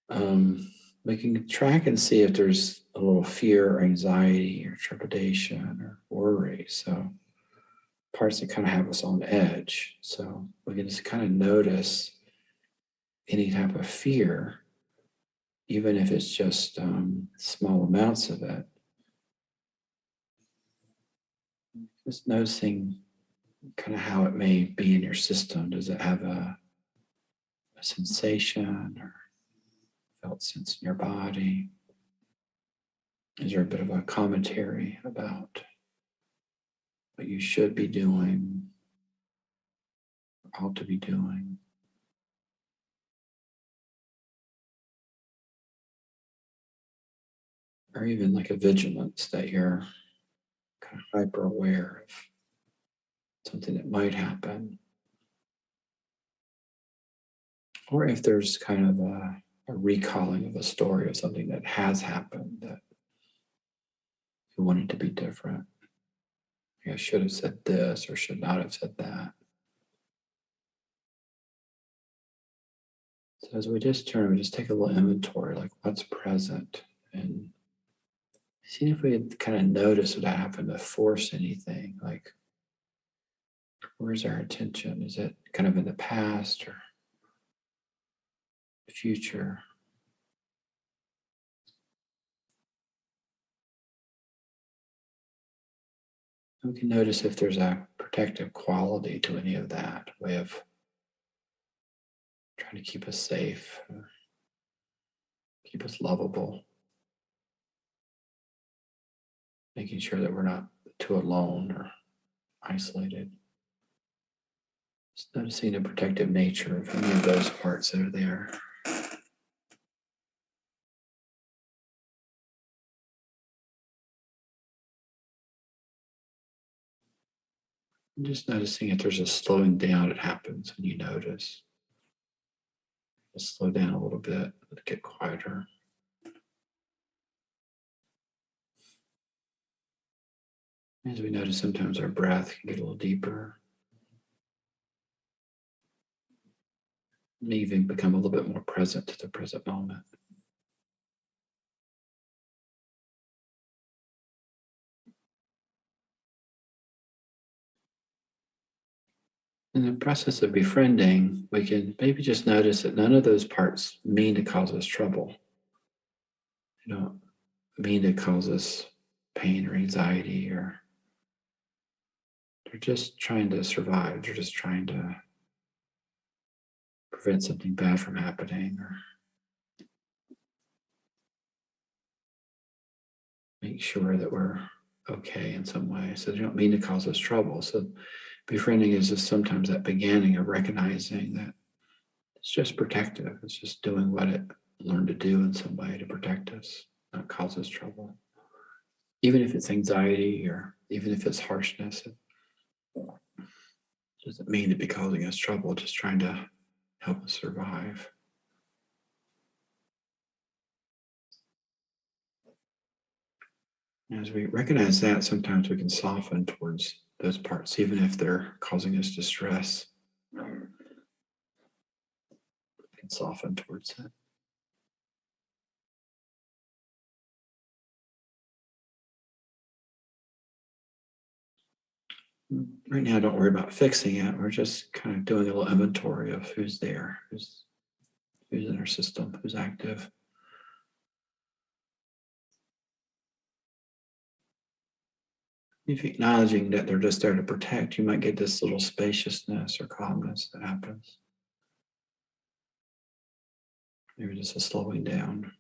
we can track and see if there's a little fear or anxiety or trepidation or worry. So parts that kind of have us on edge. So we can just kind of notice any type of fear, even if it's just small amounts of it. Just noticing kind of how it may be in your system. Does it have a sensation or felt sense in your body? Is there a bit of a commentary about what you should be doing, or ought to be doing? Or even like a vigilance that you're kind of hyper aware of something that might happen. Or if there's kind of a recalling of a story of something that has happened that you wanted to be different. I should have said this or should not have said that. So as we just turn, we just take a little inventory, like what's present, and see if we kind of notice without having to force anything. Like, where's our attention? Is it kind of in the past or the future? We can notice if there's a protective quality to any of that, a way of trying to keep us safe, keep us lovable, making sure that we're not too alone or isolated. Just noticing the protective nature of any of those parts that are there. And just noticing if there's a slowing down that happens when you notice. Just slow down a little bit, get quieter. As we notice, sometimes our breath can get a little deeper. And even become a little bit more present to the present moment. In the process of befriending, we can maybe just notice that none of those parts mean to cause us trouble. They don't mean to cause us pain or anxiety, or they're just trying to survive. They're just trying to prevent something bad from happening, or make sure that we're okay in some way. So they don't mean to cause us trouble. So befriending is just sometimes that beginning of recognizing that it's just protective. It's just doing what it learned to do in some way to protect us, not cause us trouble. even if it's anxiety or even if it's harshness. It doesn't mean to be causing us trouble, just trying to help us survive. As we recognize that, sometimes we can soften towards those parts, even if they're causing us distress. We can soften towards that. Right now, don't worry about fixing it. We're just kind of doing a little inventory of who's there, who's in our system, who's active. If you're acknowledging that they're just there to protect, you might get this little spaciousness or calmness that happens. Maybe just a slowing down.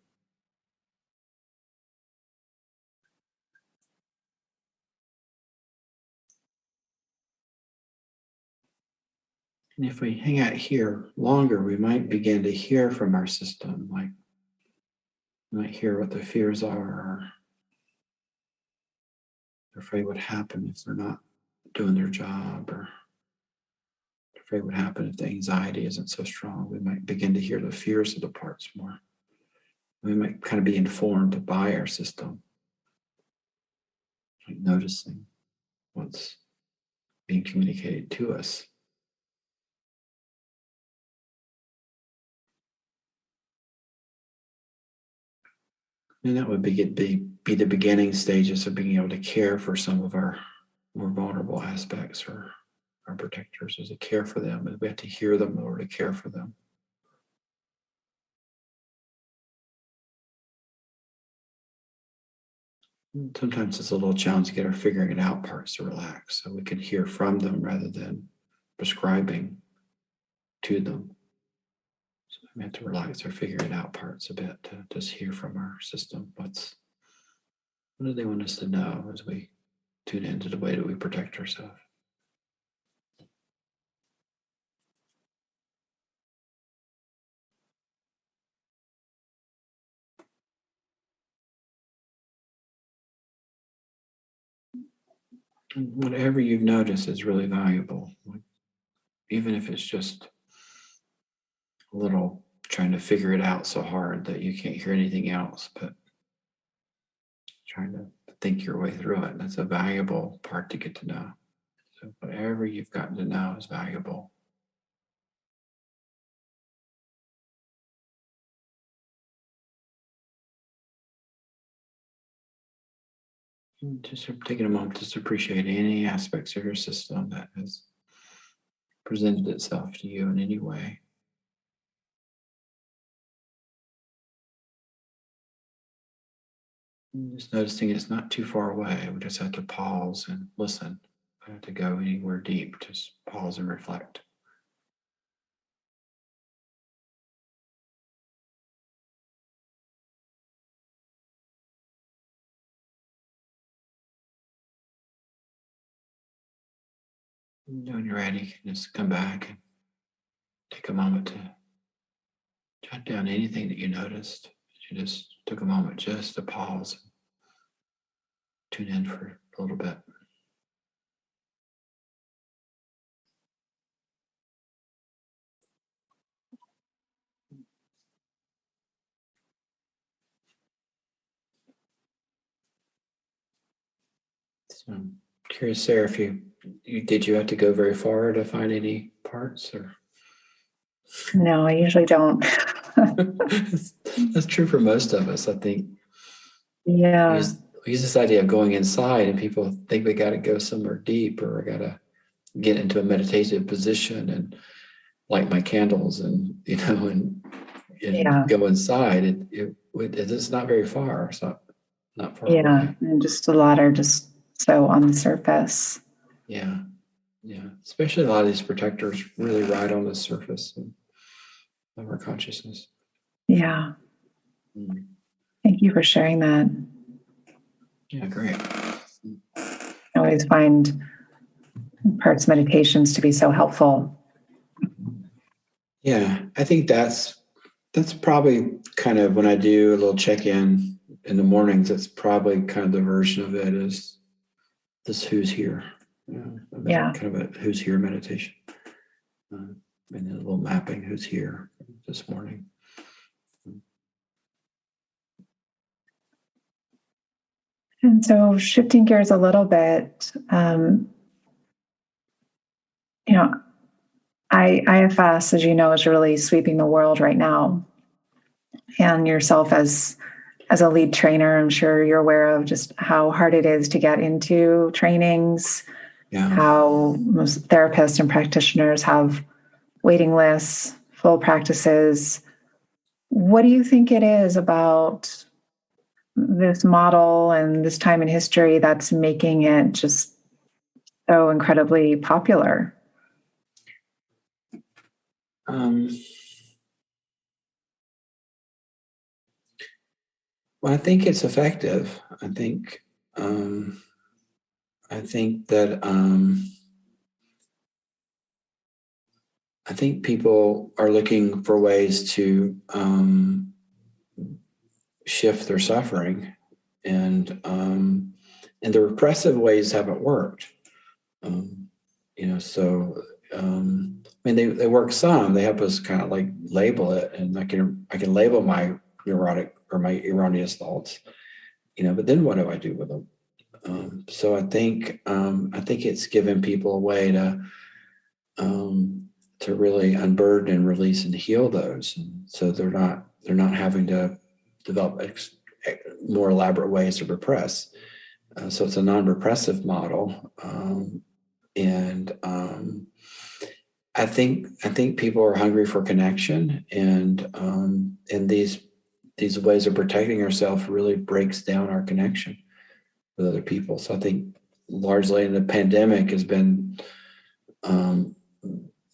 And if we hang out here longer, we might begin to hear from our system, like we might hear what the fears are, or they're afraid what happen if they're not doing their job, or they're afraid what happen if the anxiety isn't so strong. We might begin to hear the fears of the parts more. We might kind of be informed by our system, like noticing what's being communicated to us. And that would be the beginning stages of being able to care for some of our more vulnerable aspects, or our protectors, is to care for them. And we have to hear them in order to care for them. And sometimes it's a little challenge to get our figuring it out parts to relax, so we can hear from them rather than prescribing to them. So we have to relax our figuring it out parts a bit to just hear from our system. What do they want us to know as we tune into the way that we protect ourselves? And whatever you've noticed is really valuable, even if it's just a little trying to figure it out so hard that you can't hear anything else, but trying to think your way through it. That's a valuable part to get to know. So whatever you've gotten to know is valuable. And just taking a moment to appreciate any aspects of your system that has presented itself to you in any way. And just noticing it's not too far away. We just have to pause and listen. We don't have to go anywhere deep. Just pause and reflect. And when you're ready, you can just come back and take a moment to jot down anything that you noticed. You just took a moment just to pause and tune in for a little bit. So I'm curious, Sarah, if you did you have to go very far to find any parts, or? No, I usually don't. That's true for most of us, I think. Yeah. We use this idea of going inside, and people think we got to go somewhere deep, or we got to get into a meditative position and light my candles, and and go inside. It's not very far. It's not far away. And just a lot are just so on the surface. Yeah. Especially a lot of these protectors really ride on the surface of our consciousness. Yeah. Thank you for sharing that. Yeah, great. I always find parts meditations to be so helpful. Yeah, I think that's probably kind of when I do a little check-in in the mornings, it's probably kind of the version of it is this who's here. Kind of a who's here meditation. And a little mapping who's here this morning. And so shifting gears a little bit, IFS, as you know, is really sweeping the world right now. And yourself as a lead trainer, I'm sure you're aware of just how hard it is to get into trainings, how most therapists and practitioners have waiting lists, full practices. What do you think it is about this model and this time in history that's making it just so incredibly popular? Well, I think it's effective. I think that I think people are looking for ways to shift their suffering, and the repressive ways haven't worked. They work some. They help us kind of like label it, and I can label my neurotic or my erroneous thoughts, but then what do I do with them? So I think it's given people a way to really unburden and release and heal those, and so they're not having to develop more elaborate ways to repress. So it's a non-repressive model, and I think people are hungry for connection, and these ways of protecting ourselves really breaks down our connection with other people. So I think largely the pandemic has been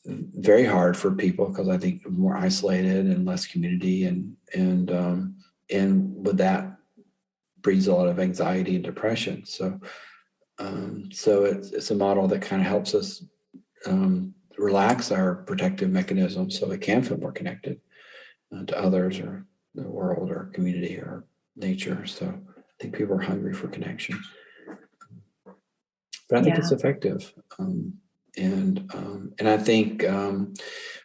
very hard for people because I think more isolated and less community, and with that breeds a lot of anxiety and depression. So it's a model that kind of helps us relax our protective mechanism so we can feel more connected to others or the world or community or nature. So I think people are hungry for connection, but I think it's effective. And I think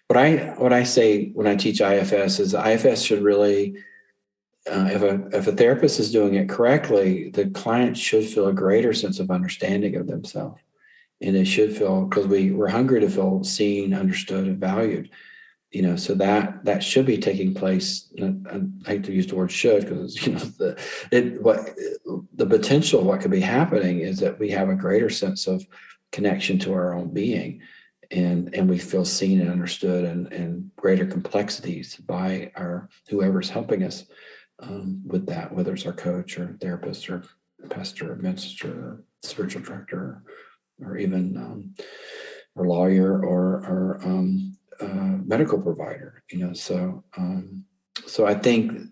what I say when I teach IFS is IFS should really, if a therapist is doing it correctly, the client should feel a greater sense of understanding of themselves, and they should feel, because we're hungry to feel seen, understood, and valued. So that should be taking place. I hate to use the word should, because the potential of what could be happening is that we have a greater sense of connection to our own being, and we feel seen and understood, and greater complexities by our whoever's helping us with that, whether it's our coach or therapist or pastor or minister or spiritual director or even or lawyer or medical provider. So I think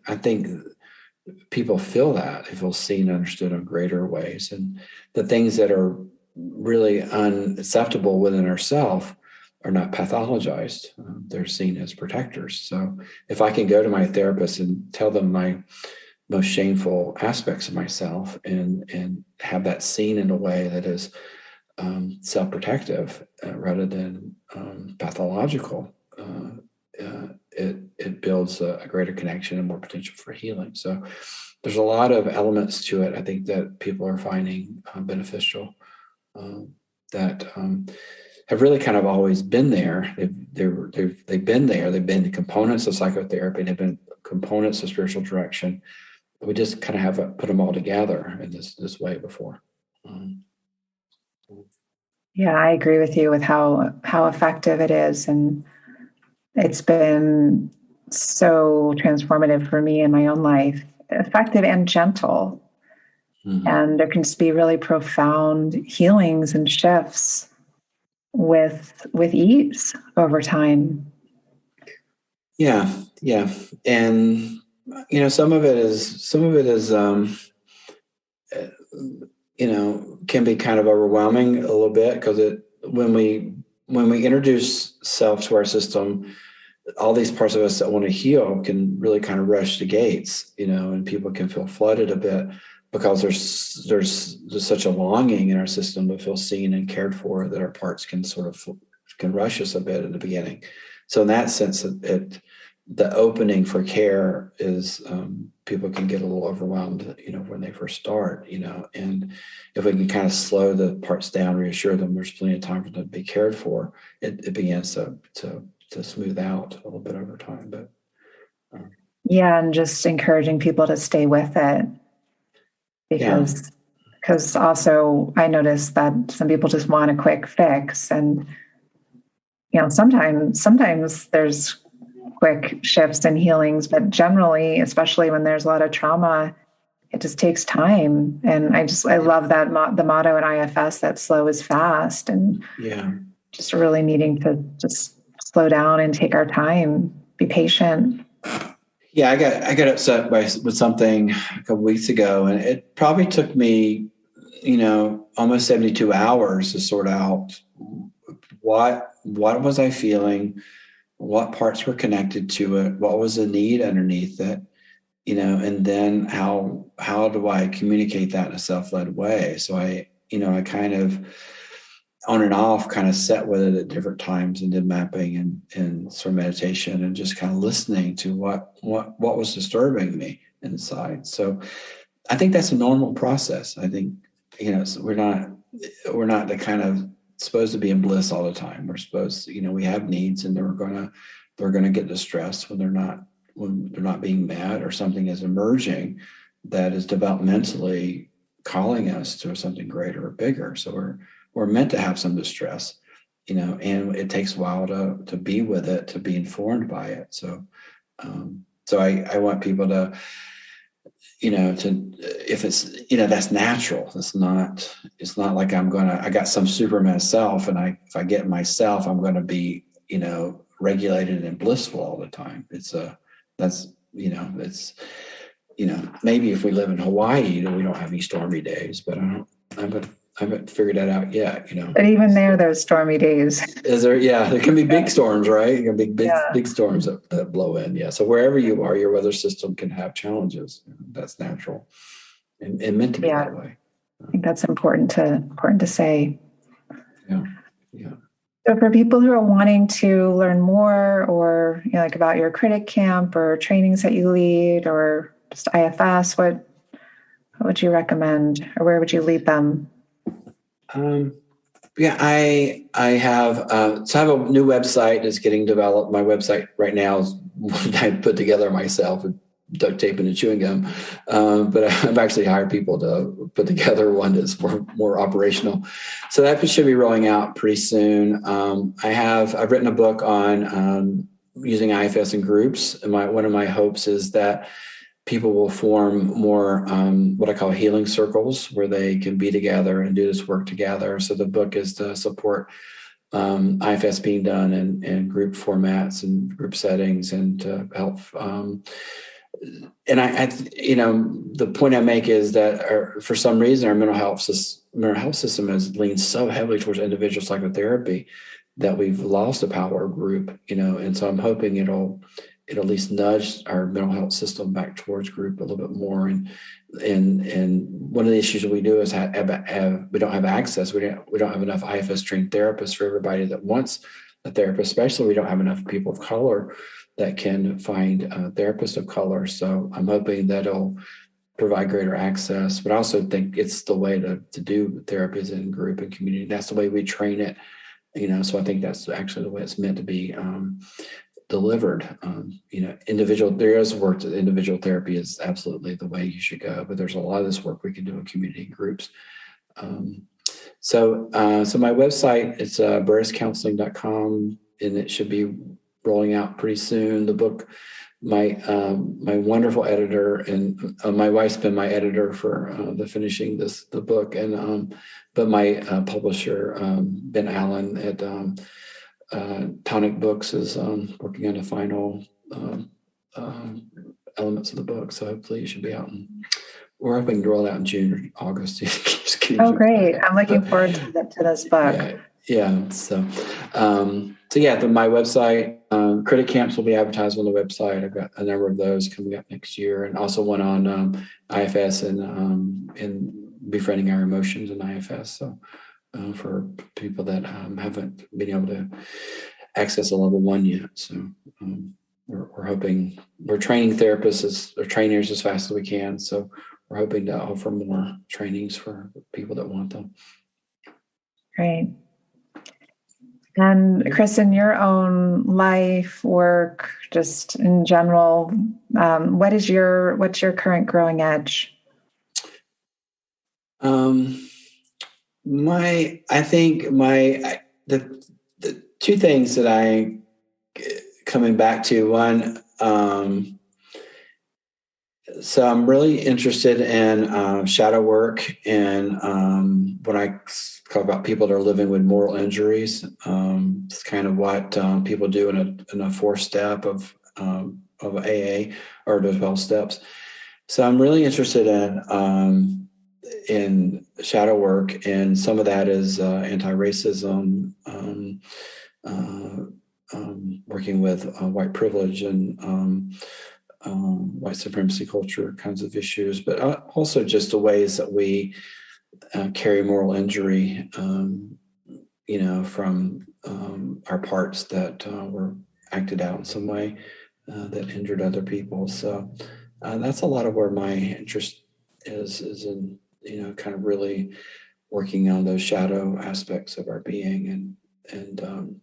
people feel that they feel seen, understood in greater ways, and the things that are really unacceptable within ourselves are not pathologized. They're seen as protectors. So if I can go to my therapist and tell them my most shameful aspects of myself and have that seen in a way that is self-protective rather than pathological, it builds a greater connection and more potential for healing. So there's a lot of elements to it, I think, that people are finding beneficial, that have really kind of always been there. They've been there. They've been components of psychotherapy. They've been components of spiritual direction. We just kind of haven't put them all together in this way before. Yeah, I agree with you with how effective it is, and it's been so transformative for me in my own life. Effective and gentle, and there can just be really profound healings and shifts with ease over time. Yeah, and some of it is can be kind of overwhelming a little bit, because when we introduce self to our system, all these parts of us that want to heal can really kind of rush the gates, and people can feel flooded a bit because there's such a longing in our system to feel seen and cared for that our parts can can rush us a bit in the beginning. So in that sense, the opening for care is people can get a little overwhelmed, when they first start, and if we can kind of slow the parts down, reassure them there's plenty of time for them to be cared for, it begins to smooth out a little bit over time. But yeah, and just encouraging people to stay with it, because also I noticed that some people just want a quick fix, and sometimes there's quick shifts and healings, but generally, especially when there's a lot of trauma, it just takes time. And I love that the motto in IFS, that slow is fast, and just really needing to just slow down and take our time, be patient. Yeah, I got upset with something a couple weeks ago, and it probably took me, almost 72 hours to sort out what was I feeling, what parts were connected to it, what was the need underneath it, and then how do I communicate that in a self-led way? So I kind of on and off kind of sat with it at different times and did mapping and sort of meditation and just kind of listening to what was disturbing me inside. So I think that's a normal process. I think, so we're not the kind of supposed to be in bliss all the time. We're supposed to, we have needs, and they're gonna get distressed when they're not being met, or something is emerging that is developmentally calling us to something greater or bigger. So we're meant to have some distress, and it takes a while to be with it, to be informed by it. So I want people to, if it's, that's natural. It's not like I got some Superman self, and if I get myself, I'm going to be, regulated and blissful all the time. Maybe if we live in Hawaii, we don't have any stormy days, but I haven't figured that out yet, But even there's stormy days. Is there? Yeah, there can be big storms, right? There can be big storms that blow in. Yeah. So wherever you are, your weather system can have challenges. That's natural and meant to be that way. I think that's important to say. Yeah. So for people who are wanting to learn more, or like about your critic camp or trainings that you lead, or just IFS, what would you recommend, or where would you lead them? I have I have a new website that's getting developed. My website right now is one I put together myself with duct tape and a chewing gum, but I've actually hired people to put together one that's more operational. So that should be rolling out pretty soon. I've written a book on using IFS in groups, and one of my hopes is that people will form more what I call healing circles, where they can be together and do this work together. So the book is to support IFS being done in group formats and group settings, and to help. And the point I make is that for some reason our mental health system has leaned so heavily towards individual psychotherapy that we've lost the power of group. And so I'm hoping it'll at least nudge our mental health system back towards group a little bit more. And one of the issues that we do is we don't have access. We don't have enough IFS trained therapists for everybody that wants a therapist. Especially, we don't have enough people of color that can find therapists of color. So I'm hoping that'll provide greater access. But I also think it's the way to do therapies in group and community. That's the way we train it. So I think that's actually the way it's meant to be delivered. Individual, there is work that individual therapy is absolutely the way you should go, but there's a lot of this work we can do in community groups. So my website, it's burriscounseling.com, and it should be rolling out pretty soon. The book, my wonderful editor, and my wife's been my editor for finishing the book, and but my publisher, Ben Allen at Tonic Books, is working on the final elements of the book. So hopefully it should be out. We're hoping to roll it out in June or August. Oh, great. I'm looking forward to this book. Yeah. So, my website, critic camps will be advertised on the website. I've got a number of those coming up next year, and also one on IFS and befriending our emotions in IFS. So for people that haven't been able to access a level 1 yet. So we're hoping, we're training therapists or trainers as fast as we can. So we're hoping to offer more trainings for people that want them. Great. And Chris, in your own life, work, just in general, what's your current growing edge? The two things that I coming back to, one, so I'm really interested in shadow work and when I talk about people that are living with moral injuries, it's kind of what people do in a 4-step of AA or the 12 steps. So I'm really interested in shadow work, and some of that is anti-racism, working with white privilege and white supremacy culture kinds of issues, but also just the ways that we carry moral injury, from our parts that were acted out in some way that injured other people. So that's a lot of where my interest is in, kind of really working on those shadow aspects of our being and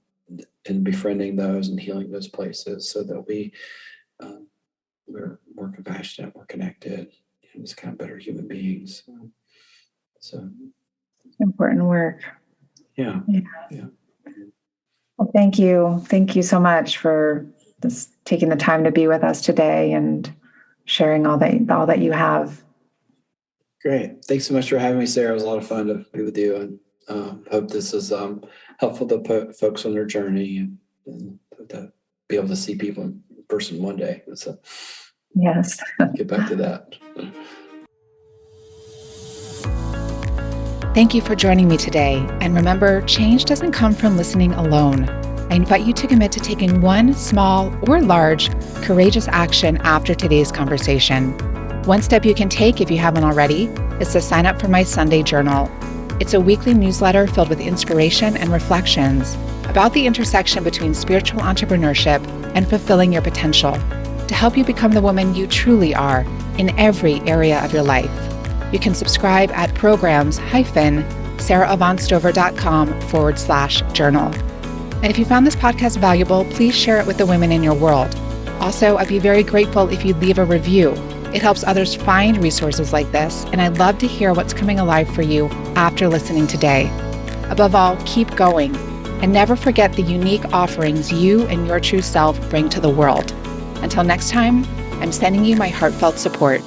befriending those and healing those places so that we're more compassionate, more connected, and just kind of better human beings. So important work. Yeah. Well, thank you. Thank you so much for just taking the time to be with us today and sharing all that you have. Great. Thanks so much for having me, Sarah. It was a lot of fun to be with you, and hope this is helpful to folks on their journey and to be able to see people in person one day. So yes. Get back to that. Thank you for joining me today. And remember, change doesn't come from listening alone. I invite you to commit to taking one small or large, courageous action after today's conversation. One step you can take, if you haven't already, is to sign up for my Sunday journal. It's a weekly newsletter filled with inspiration and reflections about the intersection between spiritual entrepreneurship and fulfilling your potential to help you become the woman you truly are in every area of your life. You can subscribe at programs-sarahavaughnstover.com/journal. And if you found this podcast valuable, please share it with the women in your world. Also, I'd be very grateful if you'd leave a review. It helps others find resources like this, and I'd love to hear what's coming alive for you after listening today. Above all, keep going, and never forget the unique offerings you and your true self bring to the world. Until next time, I'm sending you my heartfelt support.